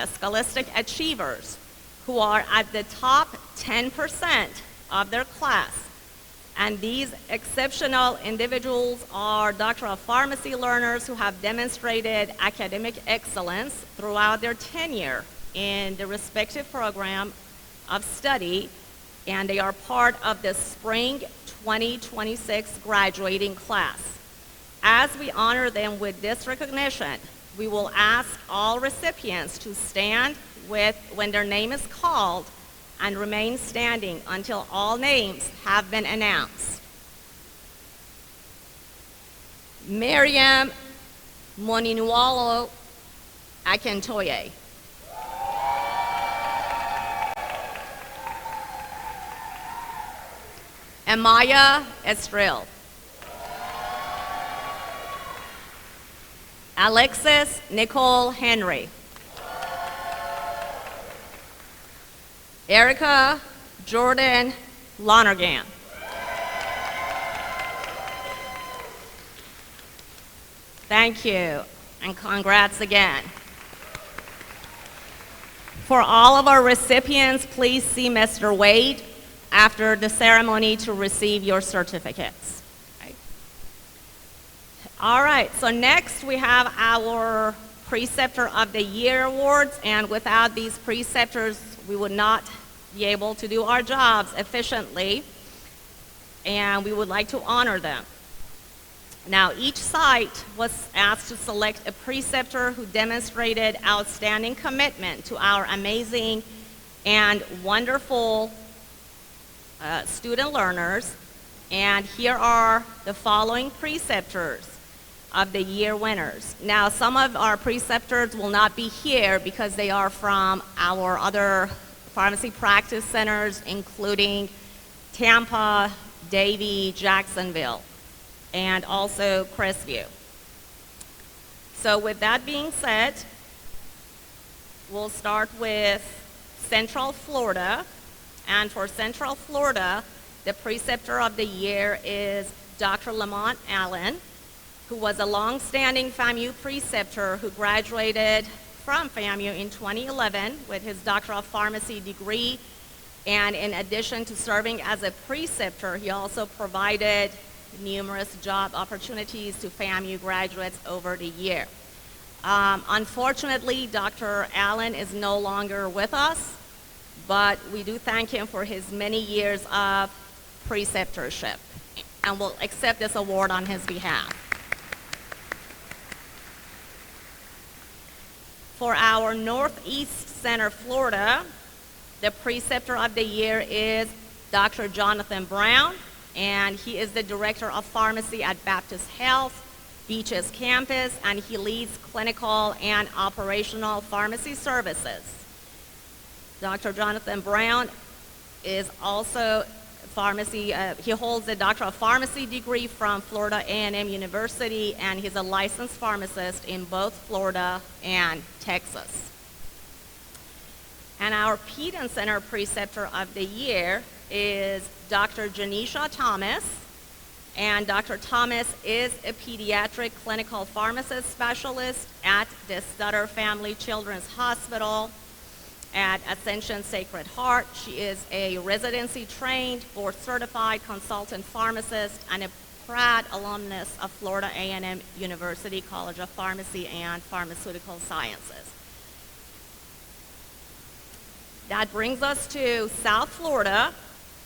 scholastic achievers who are at the top 10% of their class. And these exceptional individuals are Doctor of Pharmacy learners who have demonstrated academic excellence throughout their tenure in the respective program of study, and they are part of the Spring 2026 graduating class. As we honor them with this recognition, we will ask all recipients to stand when their name is called and remain standing until all names have been announced. Miriam Moninualo Akintoye. Amaya Estrel. Alexis Nicole Henry. Erica Jordan Lonergan. Thank you, and congrats again. For all of our recipients, please see Mr. Wade after the ceremony to receive your certificates. All right, so next we have our Preceptor of the Year awards, and without these preceptors, we would not be able to do our jobs efficiently, and we would like to honor them. Now, each site was asked to select a preceptor who demonstrated outstanding commitment to our amazing and wonderful student learners, and here are the following preceptors of the year winners. Now, some of our preceptors will not be here because they are from our other pharmacy practice centers, including Tampa, Davie, Jacksonville, and also Crestview. So with that being said, we'll start with Central Florida. And for Central Florida, The preceptor of the year is Dr. Lamont Allen, who was a long-standing FAMU preceptor who graduated from FAMU in 2011 with his Doctor of Pharmacy degree. And in addition to serving as a preceptor, he also provided numerous job opportunities to FAMU graduates over the year. Unfortunately, Dr. Allen is no longer with us, but we do thank him for his many years of preceptorship, and we'll accept this award on his behalf. For our Northeast Center, Florida, the preceptor of the year is Dr. Jonathan Brown, and he is the director of pharmacy at Baptist Health Beaches campus, and he leads clinical and operational pharmacy services. Dr. Jonathan Brown is also he holds a Doctor of Pharmacy degree from Florida A&M University, and he's a licensed pharmacist in both Florida and Texas. And our Peden Center preceptor of the year is Dr. Janisha Thomas, and Dr. Thomas is a pediatric clinical pharmacist specialist at the Sutter Family Children's Hospital at Ascension Sacred Heart. She is a residency-trained board-certified consultant pharmacist and a proud alumnus of Florida A&M University College of Pharmacy and Pharmaceutical Sciences. That brings us to South Florida,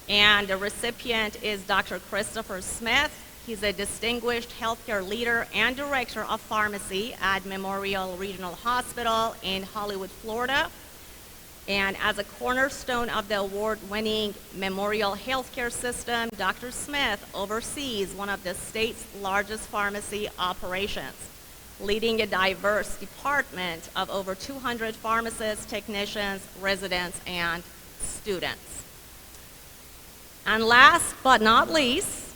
and the recipient is Dr. Christopher Smith. He's a distinguished healthcare leader and director of pharmacy at Memorial Regional Hospital in Hollywood, Florida. And as a cornerstone of the award-winning Memorial Healthcare System, Dr. Smith oversees one of the state's largest pharmacy operations, leading a diverse department of over 200 pharmacists, technicians, residents, and students. And last but not least,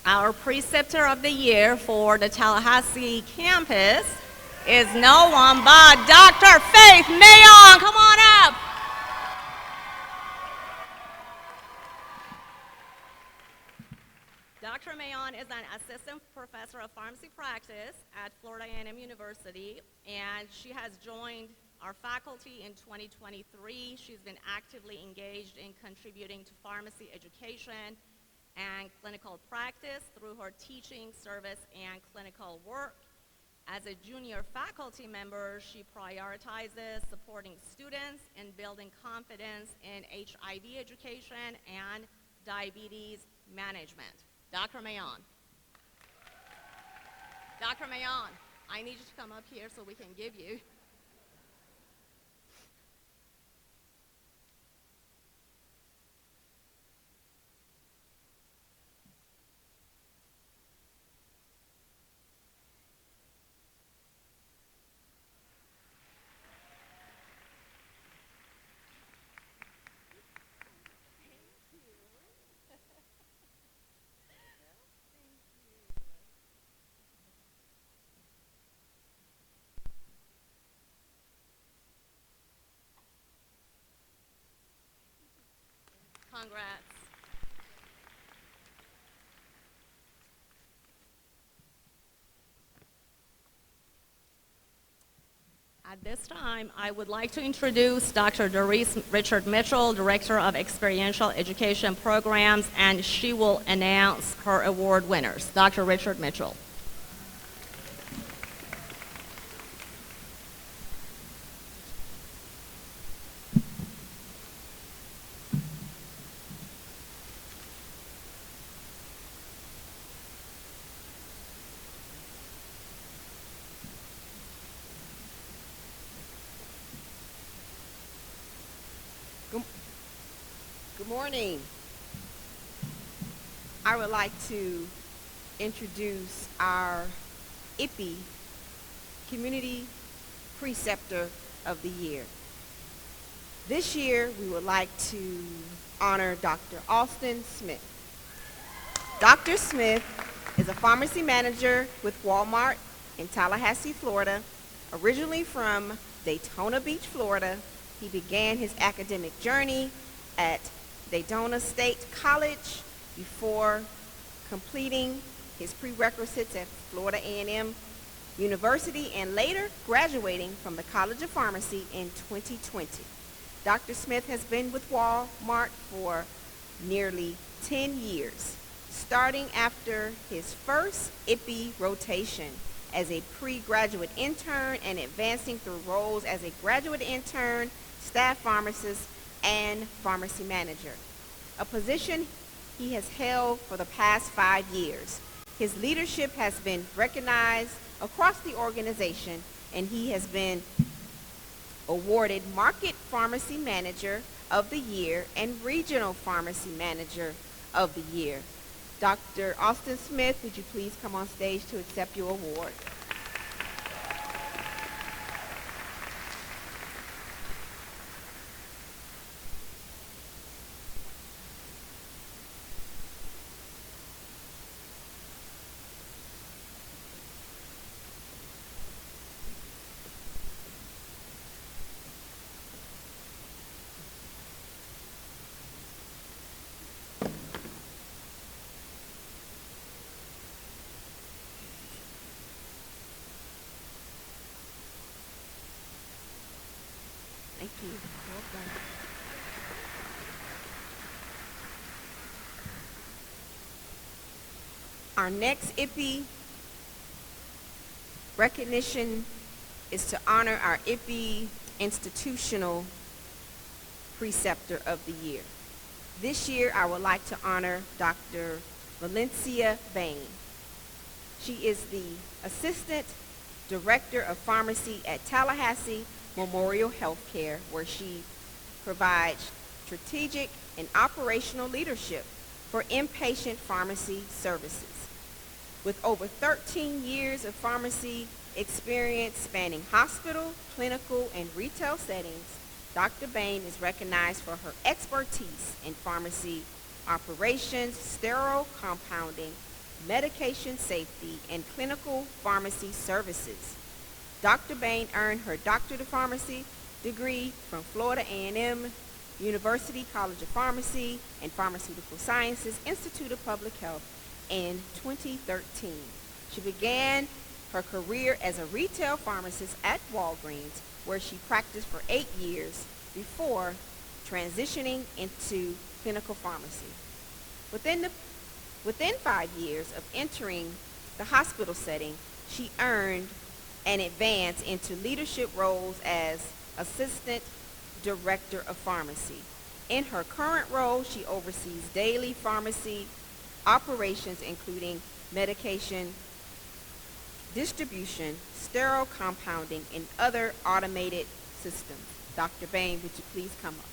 our preceptor of the year for the Tallahassee campus is no one but Dr. Faith Mayon. Come on up. Dr. Mayon is an assistant professor of pharmacy practice at Florida A&M University, and she has joined our faculty in 2023. She's been actively engaged in contributing to pharmacy education and clinical practice through her teaching, service, and clinical work. As a junior faculty member, she prioritizes supporting students in building confidence in HIV education and diabetes management. Dr. Mayon. Dr. Mayon, I need you to come up here so we can give you. Congrats. At this time, I would like to introduce Dr. Doris Richard Mitchell, Director of Experiential Education Programs, and she will announce her award winners. Dr. Richard Mitchell. Good morning. I would like to introduce our IPI Community Preceptor of the Year. This year, we would like to honor Dr. Austin Smith. Dr. Smith is a pharmacy manager with Walmart in Tallahassee, Florida. Originally from Daytona Beach, Florida, he began his academic journey at Daytona State College before completing his prerequisites at Florida A&M University and later graduating from the College of Pharmacy in 2020. Dr. Smith has been with Walmart for nearly 10 years, starting after his first IPI rotation as a pre-graduate intern and advancing through roles as a graduate intern, staff pharmacist, and pharmacy manager, a position he has held for the past 5 years. His leadership has been recognized across the organization, and he has been awarded Market Pharmacy Manager of the Year and Regional Pharmacy Manager of the Year. Dr. Austin Smith, would you please come on stage to accept your award? Thank you. Well done. Our next IPI recognition is to honor our IPI Institutional Preceptor of the Year. This year, I would like to honor Dr. Valencia Bain. She is the Assistant Director of Pharmacy at Tallahassee Memorial Healthcare, where she provides strategic and operational leadership for inpatient pharmacy services. With over 13 years of pharmacy experience spanning hospital, clinical, and retail settings, Dr. Bain is recognized for her expertise in pharmacy operations, sterile compounding, medication safety, and clinical pharmacy services. Dr. Bain earned her Doctorate of Pharmacy degree from Florida A&M University College of Pharmacy and Pharmaceutical Sciences Institute of Public Health in 2013. She began her career as a retail pharmacist at Walgreens, where she practiced for 8 years before transitioning into clinical pharmacy. Within 5 years of entering the hospital setting, she earned an advance into leadership roles as Assistant Director of Pharmacy. In her current role, she oversees daily pharmacy operations, including medication distribution, sterile compounding, and other automated systems. Dr. Bain, would you please come up?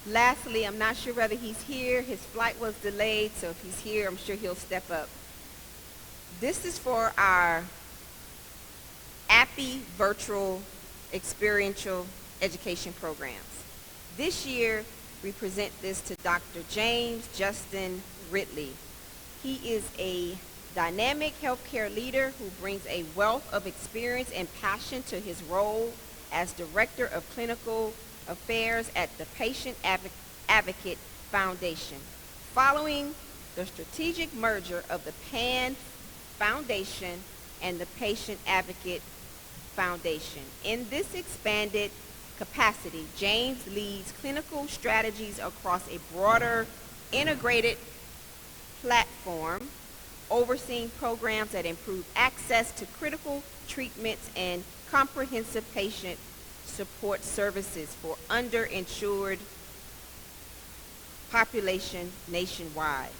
Lastly, I'm not sure whether he's here. His flight was delayed, so if he's here, I'm sure he'll step up. This is for our APPI virtual experiential education programs. This year, we present this to Dr. James Justin Ridley. He is a dynamic healthcare leader who brings a wealth of experience and passion to his role as Director of Clinical Affairs at the Patient Advocate Foundation, following the strategic merger of the PAN Foundation and the Patient Advocate Foundation. In this expanded capacity, James leads clinical strategies across a broader integrated platform, overseeing programs that improve access to critical treatments and comprehensive patient support services for underinsured population nationwide.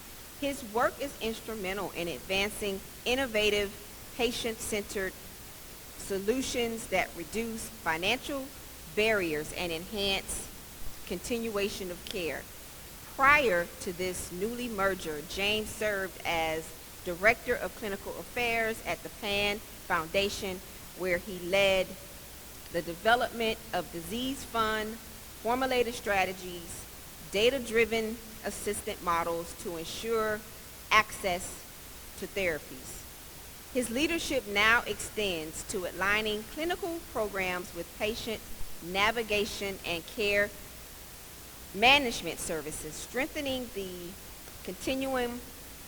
His work is instrumental in advancing innovative, patient-centered solutions that reduce financial barriers and enhance continuation of care. Prior to this newly merger, James served as Director of Clinical Affairs at the Pan Foundation, where he led the development of disease fund, formulated strategies, data-driven assistant models to ensure access to therapies. His leadership now extends to aligning clinical programs with patient navigation and care management services, strengthening the continuum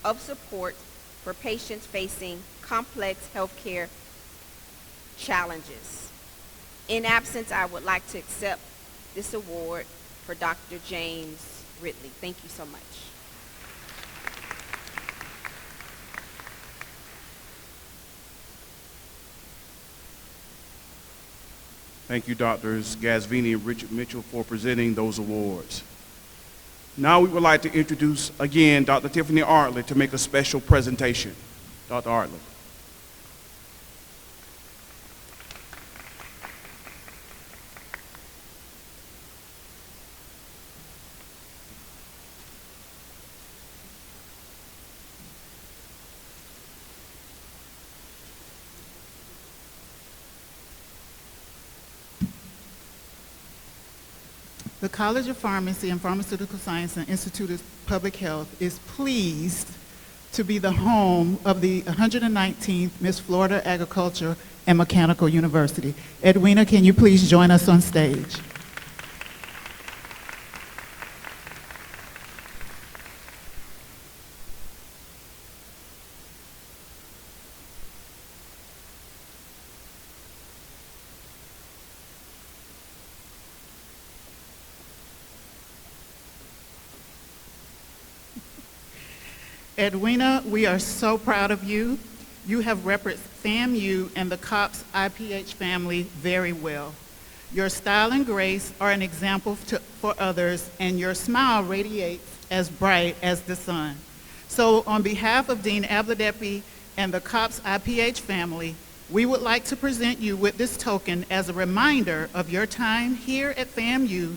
of support for patients facing complex healthcare challenges. In absence, I would like to accept this award for Dr. James Ridley. Thank you so much. Thank you, Drs. Gasvini and Richard Mitchell, for presenting those awards. Now we would like to introduce again Dr. Tiffany Artley to make a special presentation. Dr. Artley. The College of Pharmacy and Pharmaceutical Science and Institute of Public Health is pleased to be the home of the 119th Miss Florida Agriculture and Mechanical University. Edwina, can you please join us on stage? Edwina, we are so proud of you. You have represented FAMU and the CoPPS IPH family very well. Your style and grace are an example for others, and your smile radiates as bright as the sun. So on behalf of Dean Abladepi and the CoPPS IPH family, we would like to present you with this token as a reminder of your time here at FAMU,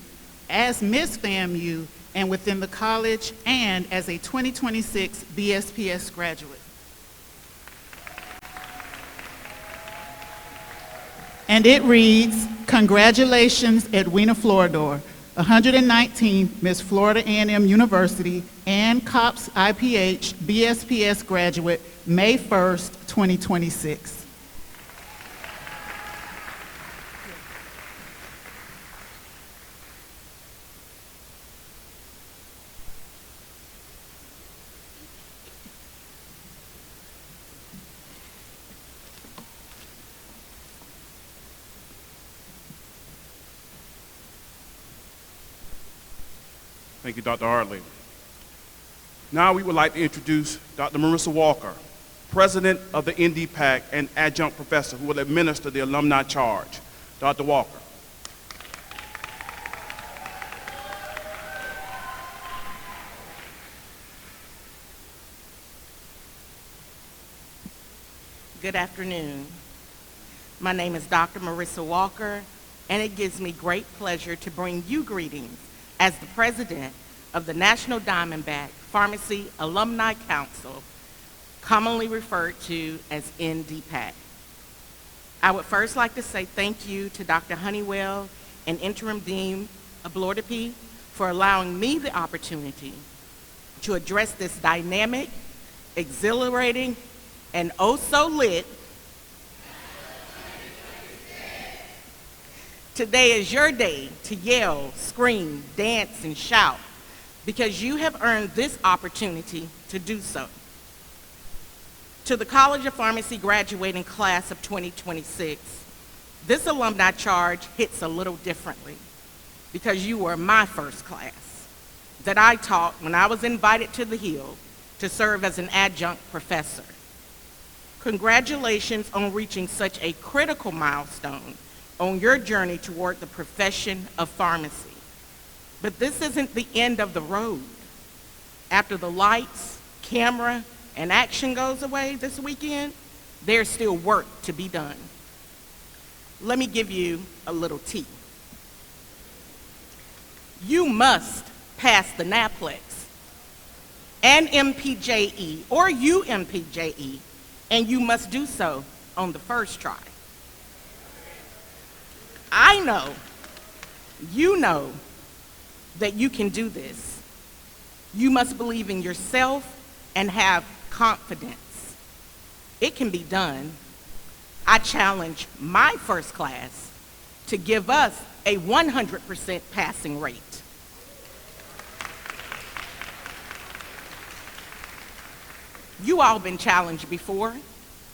as Miss FAMU, and within the college, and as a 2026 BSPS graduate. And it reads, congratulations, Edwina Floridor, 119th Miss Florida A&M University and CoPPS IPH BSPS graduate, May 1st, 2026. Thank you, Dr. Hartley. Now we would like to introduce Dr. Marissa Walker, President of the NDPAC and Adjunct Professor who will administer the alumni charge. Dr. Walker. Good afternoon. My name is Dr. Marissa Walker, and it gives me great pleasure to bring you greetings as the President of the National Diamondback Pharmacy Alumni Council, commonly referred to as NDPAC. I would first like to say thank you to Dr. Honeywell and Interim Dean Abladepi for allowing me the opportunity to address this dynamic, exhilarating, and oh so lit. Today is your day to yell, scream, dance, and shout because you have earned this opportunity to do so. To the College of Pharmacy graduating class of 2026, this alumni charge hits a little differently because you were my first class that I taught when I was invited to the Hill to serve as an adjunct professor. Congratulations on reaching such a critical milestone on your journey toward the profession of pharmacy. But this isn't the end of the road. After the lights, camera, and action goes away this weekend, there's still work to be done. Let me give you a little tea. You must pass the NAPLEX and MPJE or UMPJE, and you must do so on the first try. I know, you know that you can do this. You must believe in yourself and have confidence. It can be done. I challenge my first class to give us a 100% passing rate. You all been challenged before,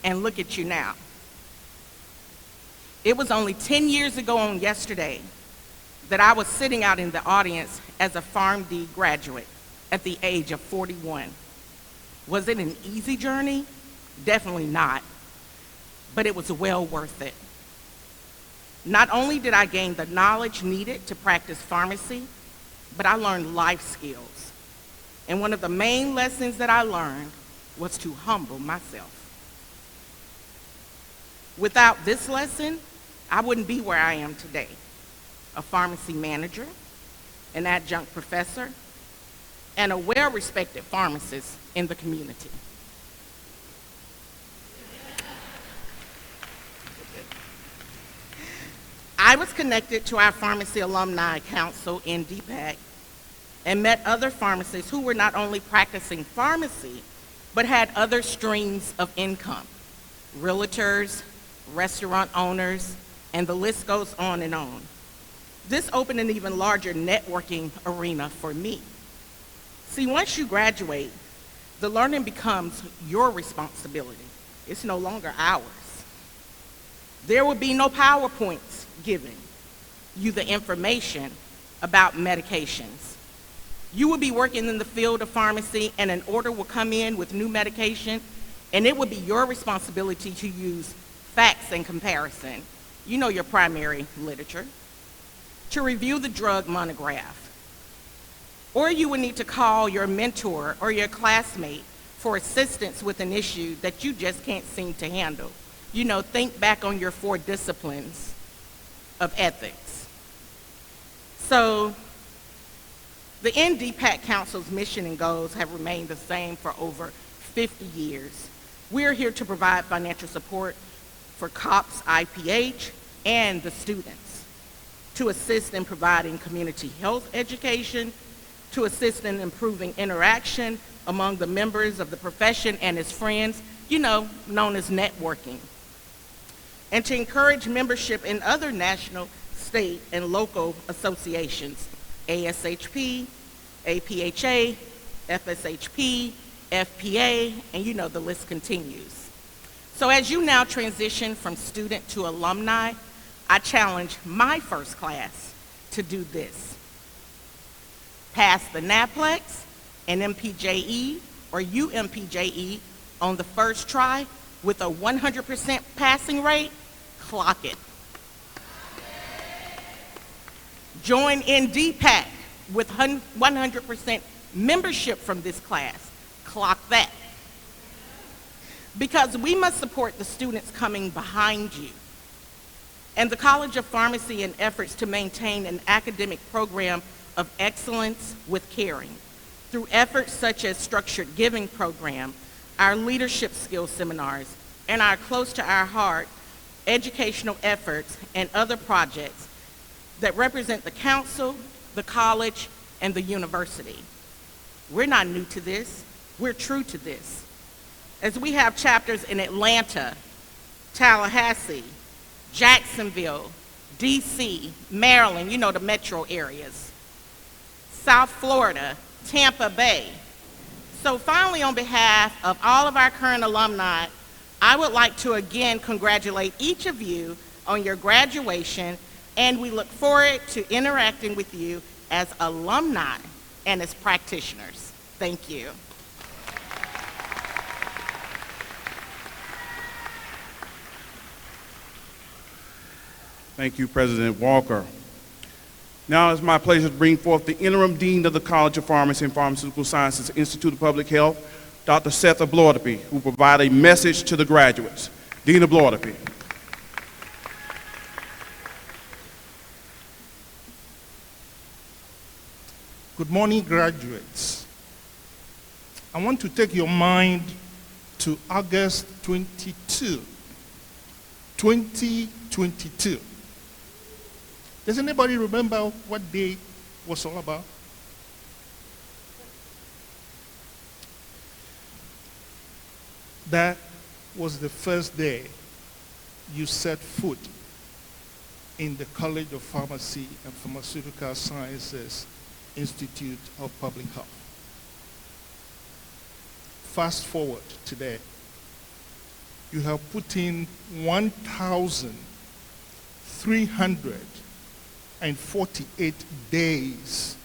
and look at you now. It was only 10 years ago on yesterday that I was sitting out in the audience as a PharmD graduate at the age of 41. Was it an easy journey? Definitely not, but it was well worth it. Not only did I gain the knowledge needed to practice pharmacy, but I learned life skills. And one of the main lessons that I learned was to humble myself. Without this lesson, I wouldn't be where I am today, a pharmacy manager, an adjunct professor, and a well-respected pharmacist in the community. I was connected to our Pharmacy Alumni Council in DPAC and met other pharmacists who were not only practicing pharmacy, but had other streams of income: realtors, restaurant owners, and the list goes on and on. This opened an even larger networking arena for me. See, once you graduate, the learning becomes your responsibility. It's no longer ours. There will be no PowerPoints giving you the information about medications. You will be working in the field of pharmacy, and an order will come in with new medication, and it will be your responsibility to use facts and comparison, you know, your primary literature, to review the drug monograph. Or you will need to call your mentor or your classmate for assistance with an issue that you just can't seem to handle. You know, think back on your 4 disciplines of ethics. So the NDPAC Council's mission and goals have remained the same for over 50 years. We're here to provide financial support for CoPPS, IPH, and the students, to assist in providing community health education, to assist in improving interaction among the members of the profession and its friends, you know, known as networking, and to encourage membership in other national, state, and local associations: ASHP, APHA, FSHP, FPA, and you know the list continues. So as you now transition from student to alumni, I challenge my first class to do this: pass the NAPLEX and MPJE or UMPJE on the first try with a 100% passing rate. Clock it. Join in DPAC with 100% membership from this class. Clock that. Because we must support the students coming behind you. And the College of Pharmacy in efforts to maintain an academic program of excellence with caring through efforts such as structured giving program, our leadership skills seminars, and our close to our heart educational efforts and other projects that represent the council, the college, and the university. We're not new to this, we're true to this. As we have chapters in Atlanta, Tallahassee, Jacksonville, DC, Maryland, you know, the metro areas, South Florida, Tampa Bay. So finally, on behalf of all of our current alumni, I would like to again congratulate each of you on your graduation, and we look forward to interacting with you as alumni and as practitioners. Thank you. Thank you, President Walker. Now it's my pleasure to bring forth the Interim Dean of the College of Pharmacy and Pharmaceutical Sciences Institute of Public Health, Dr. Seth Bloderby, who will provide a message to the graduates. Dean Bloderby. Good morning, graduates. I want to take your mind to August 22, 2022. Does anybody remember what day was all about? That was the first day you set foot in the College of Pharmacy and Pharmaceutical Sciences Institute of Public Health. Fast forward today, you have put in 1,348 days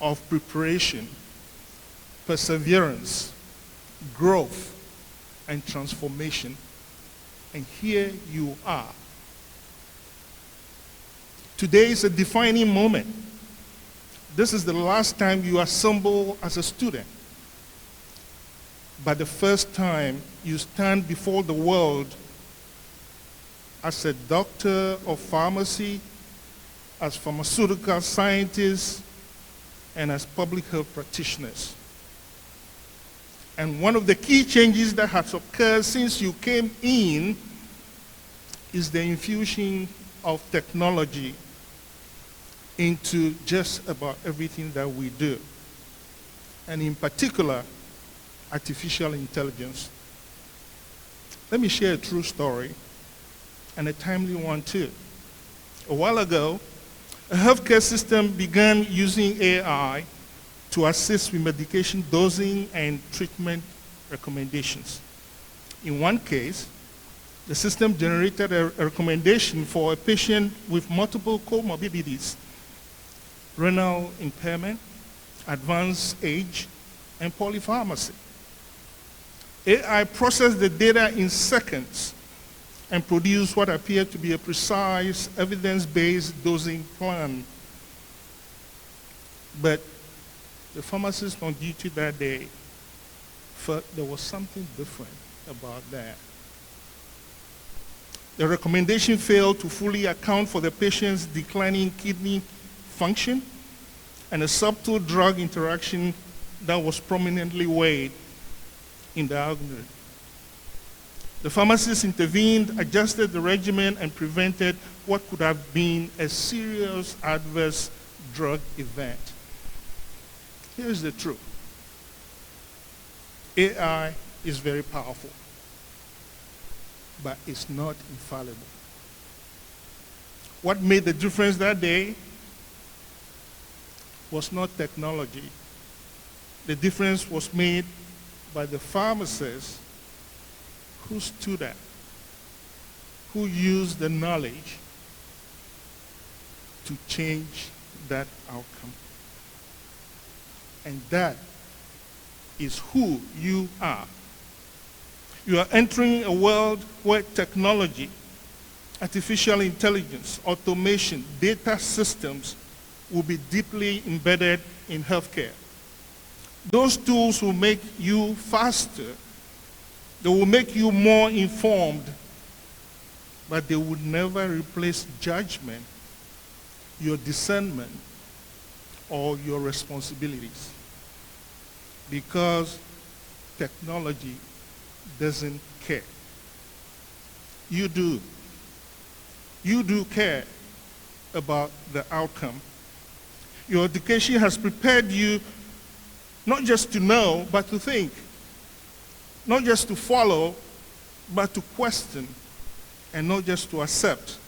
of preparation, perseverance, growth, and transformation, and here you are. Today is a defining moment. This is the last time you assemble as a student, but the first time you stand before the world as a doctor of pharmacy, as pharmaceutical scientists, and as public health practitioners. And one of the key changes that has occurred since you came in is the infusion of technology into just about everything that we do, and in particular, artificial intelligence. Let me share a true story, and a timely one too. A while ago, a healthcare system began using AI to assist with medication dosing and treatment recommendations. In one case, the system generated a recommendation for a patient with multiple comorbidities, renal impairment, advanced age, and polypharmacy. AI processed the data in seconds and produced what appeared to be a precise, evidence-based dosing plan. But the pharmacist on duty that day felt there was something different about that. The recommendation failed to fully account for the patient's declining kidney function and a subtle drug interaction that was prominently weighed in the algorithm. The pharmacist intervened, adjusted the regimen, and prevented what could have been a serious adverse drug event. Here's the truth. AI is very powerful, but it's not infallible. What made the difference that day was not technology. The difference was made by the pharmacists who stood up, who used the knowledge to change that outcome. And that is who you are. You are entering a world where technology, artificial intelligence, automation, data systems will be deeply embedded in healthcare. Those tools will make you faster. They will make you more informed, but they would never replace judgment, your discernment, or your responsibilities. Because technology doesn't care. You do. You do care about the outcome. Your education has prepared you not just to know, but to think. Not just to follow, but to question. And not just to accept,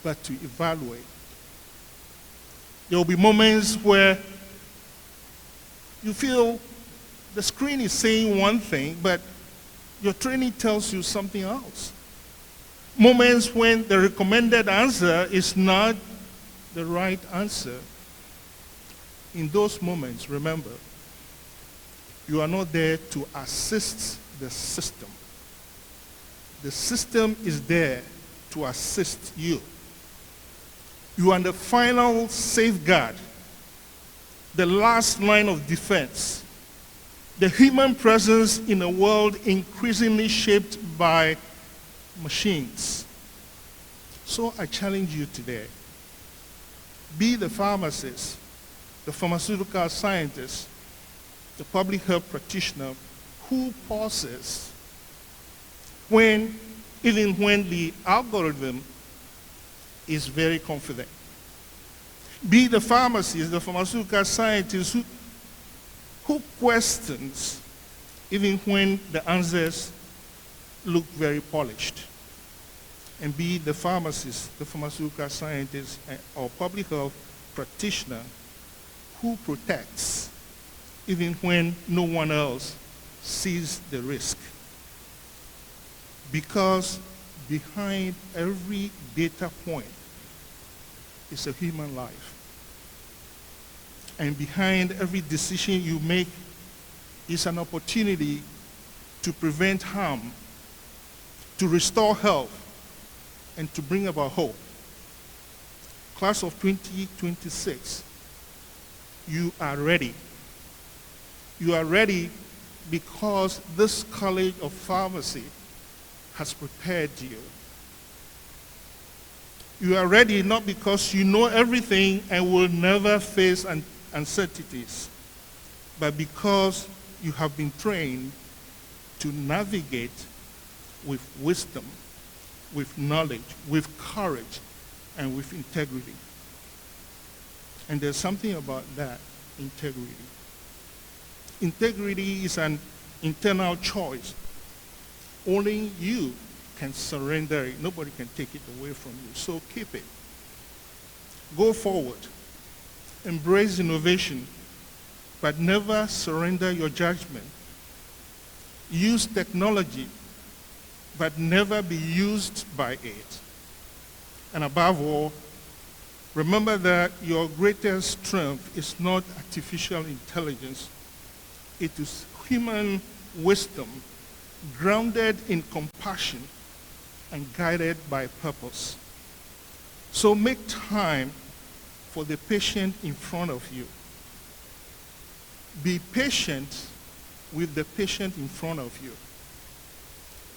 but to evaluate. There will be moments where you feel the screen is saying one thing, but your training tells you something else. Moments when the recommended answer is not the right answer. In those moments, remember, you are not there to assist the system. The system is there to assist you. You are the final safeguard, the last line of defense, the human presence in a world increasingly shaped by machines. So I challenge you today. Be the pharmacist, the pharmaceutical scientist, the public health practitioner who pauses even when the algorithm is very confident. Be the pharmacist, the pharmaceutical scientist who questions even when the answers look very polished. And be the pharmacist, the pharmaceutical scientist, or public health practitioner who protects even when no one else sees the risk. Because behind every data point is a human life. And behind every decision you make is an opportunity to prevent harm, to restore health, and to bring about hope. Class of 2026, you are ready. You are ready because this College of Pharmacy has prepared you. You are ready not because you know everything and will never face uncertainties, but because you have been trained to navigate with wisdom, with knowledge, with courage, and with integrity. And there's something about that, integrity. Integrity is an internal choice. Only you can surrender it. Nobody can take it away from you. So keep it. Go forward. Embrace innovation, but never surrender your judgment. Use technology, but never be used by it. And above all, remember that your greatest strength is not artificial intelligence. It is human wisdom, grounded in compassion and guided by purpose. So make time for the patient in front of you. Be patient with the patient in front of you.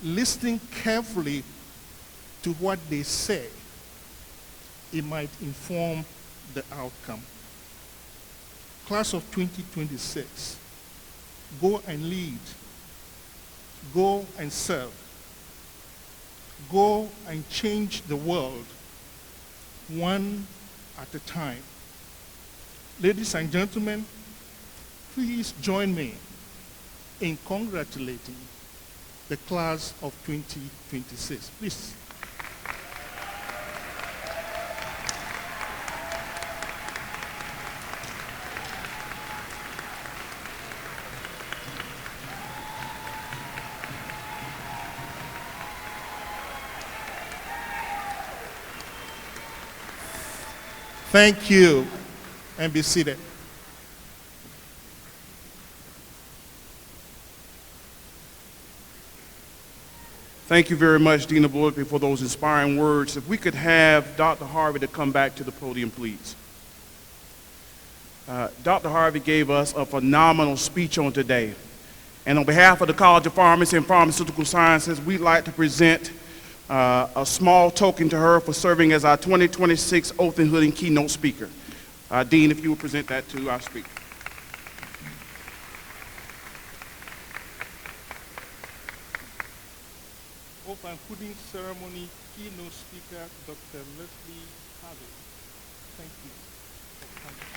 Listening carefully to what they say. It might inform the outcome. Class of 2026, go and lead. Go and serve. Go and change the world one at a time. Ladies and gentlemen, please join me in congratulating the class of 2026. Please. Thank you, and be seated. Thank you very much, Dean of Loyalty, for those inspiring words. If we could have Dr. Harvey to come back to the podium, please. Dr. Harvey gave us a phenomenal speech on today. And on behalf of the College of Pharmacy and Pharmaceutical Sciences, we'd like to present a small token to her for serving as our 2026 Oath and Hooding keynote speaker. Dean, if you would present that to our speaker. Oath and Hooding ceremony keynote speaker, Dr. Leslie Harvey. Thank you for coming.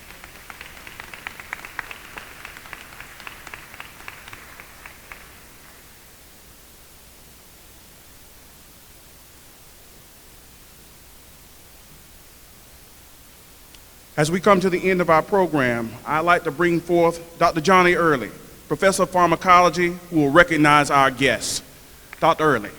As we come to the end of our program, I'd like to bring forth Dr. Johnny Early, Professor of Pharmacology, who will recognize our guests. Dr. Early.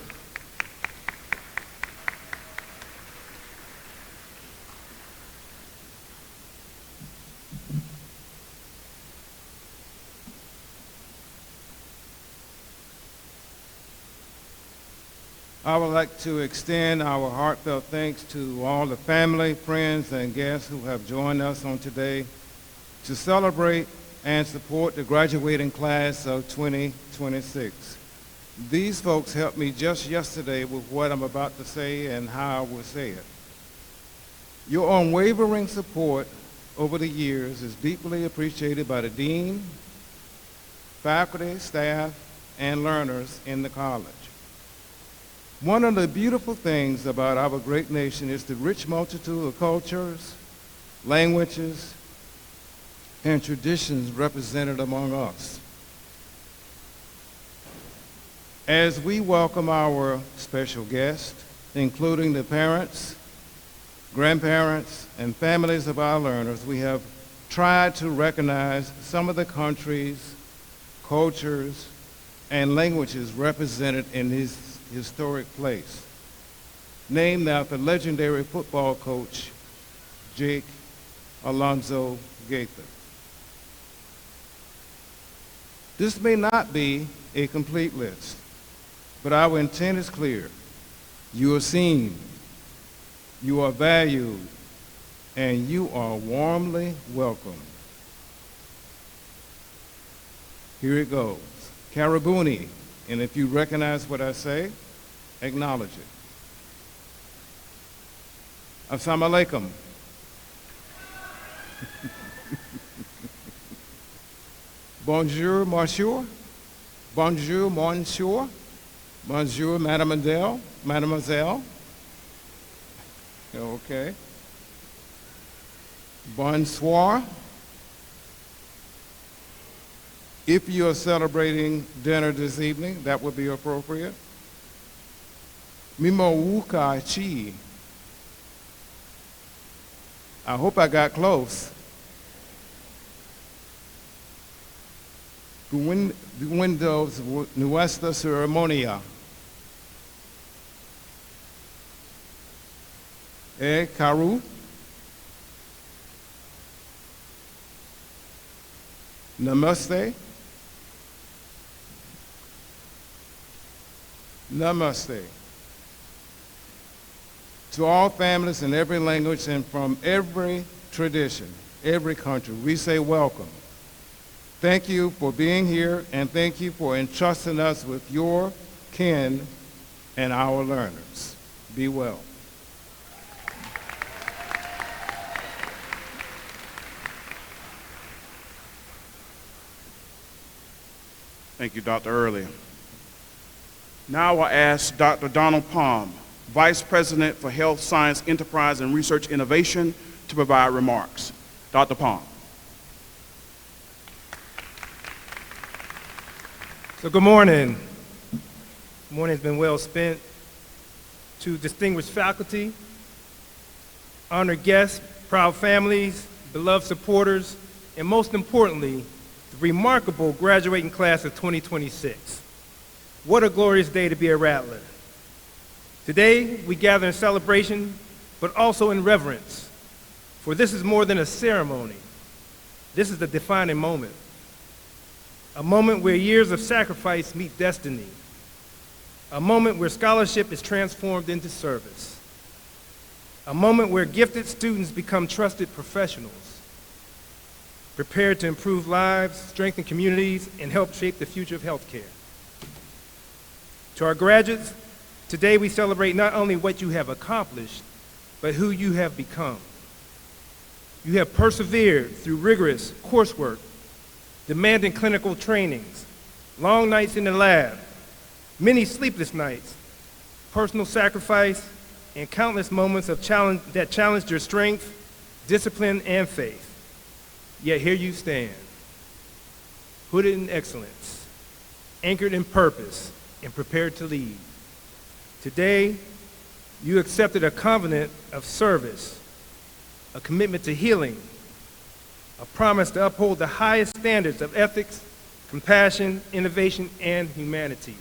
I would like to extend our heartfelt thanks to all the family, friends, and guests who have joined us on today to celebrate and support the graduating class of 2026. These folks helped me just yesterday with what I'm about to say and how I will say it. Your unwavering support over the years is deeply appreciated by the dean, faculty, staff, and learners in the college. One of the beautiful things about our great nation is the rich multitude of cultures, languages, and traditions represented among us. As we welcome our special guests, including the parents, grandparents, and families of our learners, we have tried to recognize some of the countries, cultures, and languages represented in this historic place, named after legendary football coach Jake Alonzo Gaither. This may not be a complete list, but our intent is clear. You are seen, you are valued, and you are warmly welcome. Here it goes. Karabuni, and if you recognize what I say, acknowledge it. Assalamu alaikum. Bonjour, monsieur. Bonjour, monsieur. Bonjour, mademoiselle. Mademoiselle. Okay. Bonsoir. If you are celebrating dinner this evening, that would be appropriate. Mimouka chi. I hope I got close. The windows nuestra ceremonia. Karu. Namaste. Namaste. To all families in every language and from every tradition, every country, we say welcome. Thank you for being here, and thank you for entrusting us with your kin and our learners. Be well. Thank you, Dr. Early. Now I ask Dr. Donald Palm, Vice President for Health Science Enterprise and Research Innovation, to provide remarks. Dr. Palm. So good morning. The morning's been well spent. To distinguished faculty, honored guests, proud families, beloved supporters, and most importantly, the remarkable graduating class of 2026. What a glorious day to be a Rattler. Today, we gather in celebration, but also in reverence, for this is more than a ceremony. This is the defining moment, a moment where years of sacrifice meet destiny, a moment where scholarship is transformed into service, a moment where gifted students become trusted professionals, prepared to improve lives, strengthen communities, and help shape the future of healthcare. To our graduates, today we celebrate not only what you have accomplished, but who you have become. You have persevered through rigorous coursework, demanding clinical trainings, long nights in the lab, many sleepless nights, personal sacrifice, and countless moments of challenge that challenged your strength, discipline, and faith. Yet here you stand, hooded in excellence, anchored in purpose, and prepared to lead. Today, you accepted a covenant of service, a commitment to healing, a promise to uphold the highest standards of ethics, compassion, innovation, and humanity.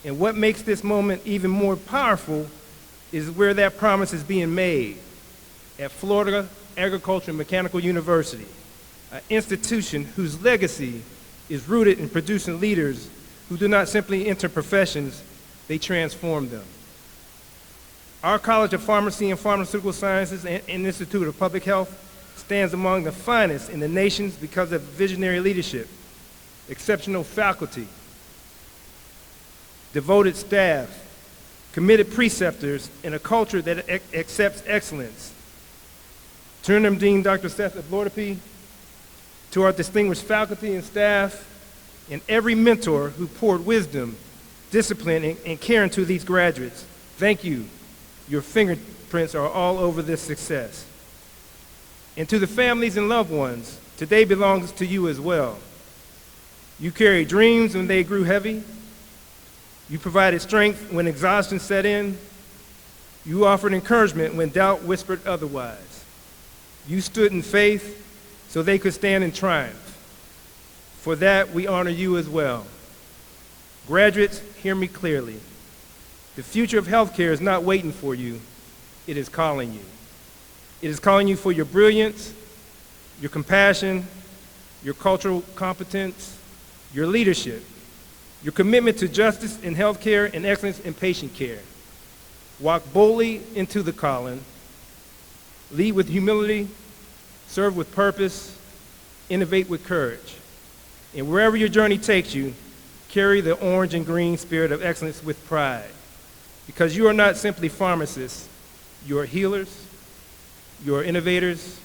And what makes this moment even more powerful is where that promise is being made, at Florida Agricultural and Mechanical University, an institution whose legacy is rooted in producing leaders who do not simply enter professions, they transform them. Our College of Pharmacy and Pharmaceutical Sciences and Institute of Public Health stands among the finest in the nations because of visionary leadership, exceptional faculty, devoted staff, committed preceptors, and a culture that accepts excellence. To Interim Dean Dr. Seth Ablordepe, to our distinguished faculty and staff, and every mentor who poured wisdom, discipline, and care into these graduates, thank you. Your fingerprints are all over this success. And to the families and loved ones, today belongs to you as well. You carried dreams when they grew heavy. You provided strength when exhaustion set in. You offered encouragement when doubt whispered otherwise. You stood in faith so they could stand in triumph. For that, we honor you as well. Graduates, hear me clearly. The future of healthcare is not waiting for you. It is calling you. It is calling you for your brilliance, your compassion, your cultural competence, your leadership, your commitment to justice in healthcare and excellence in patient care. Walk boldly into the calling, lead with humility, serve with purpose, innovate with courage. And wherever your journey takes you, carry the orange and green spirit of excellence with pride. Because you are not simply pharmacists, you are healers, you are innovators,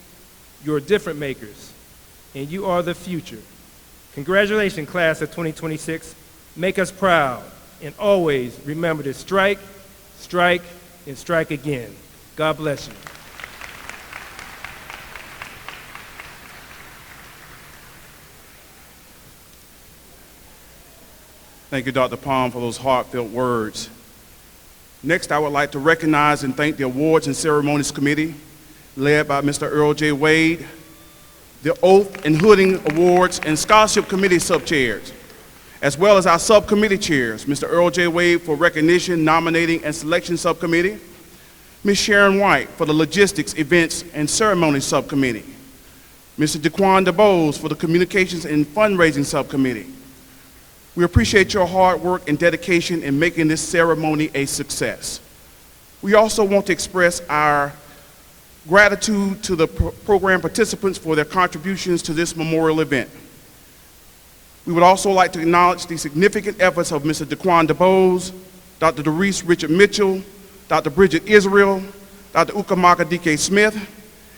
you are difference makers, and you are the future. Congratulations, class of 2026. Make us proud, and always remember to strike, strike, and strike again. God bless you. Thank you, Dr. Palm, for those heartfelt words. Next, I would like to recognize and thank the Awards and Ceremonies Committee, led by Mr. Earl J. Wade, the Oath and Hooding Awards and Scholarship Committee sub-chairs, as well as our subcommittee chairs, Mr. Earl J. Wade for Recognition, Nominating, and Selection Subcommittee, Ms. Sharon White for the Logistics, Events, and Ceremonies Subcommittee, Mr. DeQuan DeBose for the Communications and Fundraising Subcommittee. We appreciate your hard work and dedication in making this ceremony a success. We also want to express our gratitude to the program participants for their contributions to this memorial event. We would also like to acknowledge the significant efforts of Mr. DeQuan DeBose, Dr. Doris Richard Mitchell, Dr. Bridget Israel, Dr. Ukamaka D.K. Smith,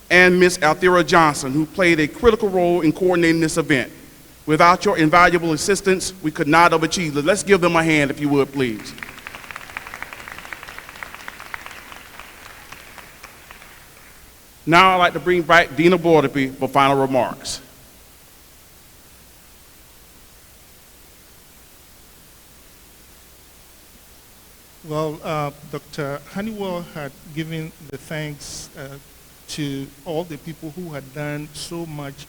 and Ms. Althera Johnson, who played a critical role in coordinating this event. Without your invaluable assistance, we could not have achieved it. Let's give them a hand, if you would, please. Now I'd like to bring back Dean Ablordepe for final remarks. Well, Dr. Honeywell had given the thanks to all the people who had done so much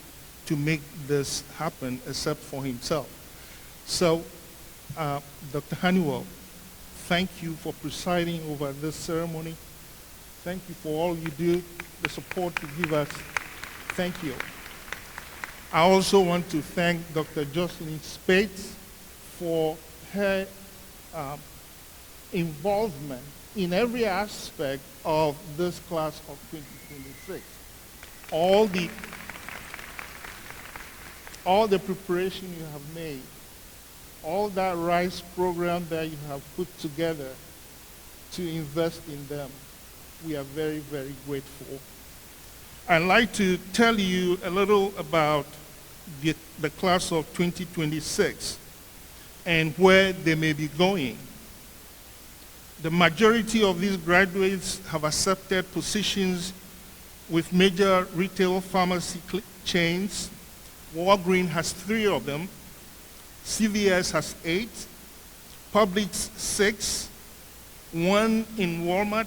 to make this happen except for himself. So, Dr. Honeywell, thank you for presiding over this ceremony. Thank you for all you do, the support you give us. Thank you. I also want to thank Dr. Jocelyn Spates for her involvement in every aspect of this class of 2026. All the preparation you have made, all that RISE program that you have put together to invest in them, we are very, very grateful. I'd like to tell you a little about the class of 2026 and where they may be going. The majority of these graduates have accepted positions with major retail pharmacy chains. Walgreens has 3 of them, CVS has 8, Publix 6, 1 in Walmart,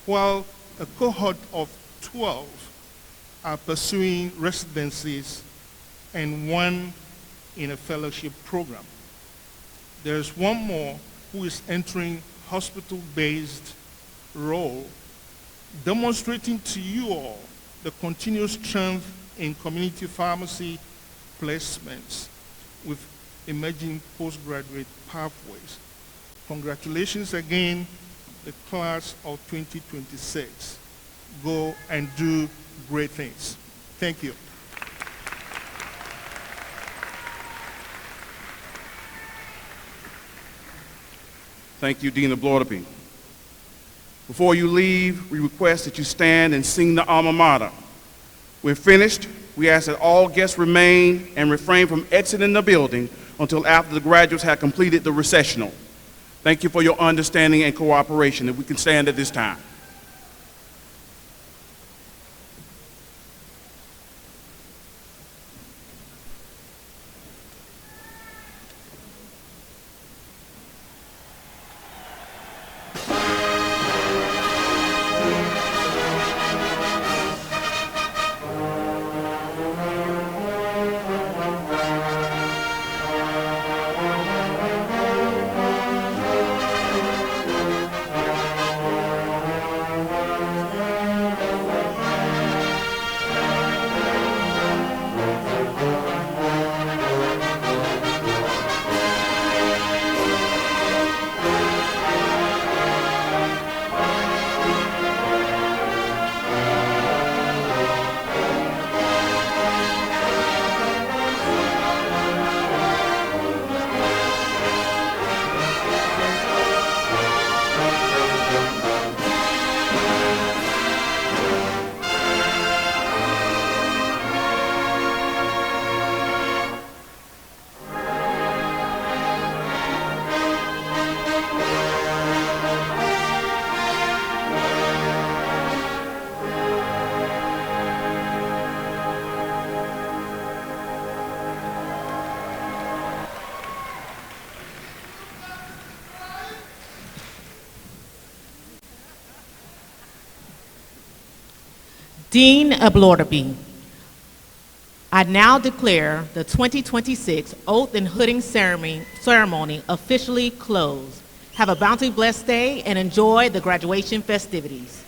while a cohort of 12 are pursuing residencies and 1 in a fellowship program. There's 1 more who is entering hospital-based role, demonstrating to you all the continuous strength in community pharmacy placements with emerging postgraduate pathways. Congratulations again, the class of 2026. Go and do great things. Thank you. Thank you, Dean Ablordeby. Before you leave, we request that you stand and sing the alma mater. When finished, we ask that all guests remain and refrain from exiting the building until after the graduates have completed the recessional. Thank you for your understanding and cooperation. If we can stand at this time. Dean Ablordeby, I now declare the 2026 Oath and Hooding ceremony officially closed. Have a bountifully blessed day and enjoy the graduation festivities.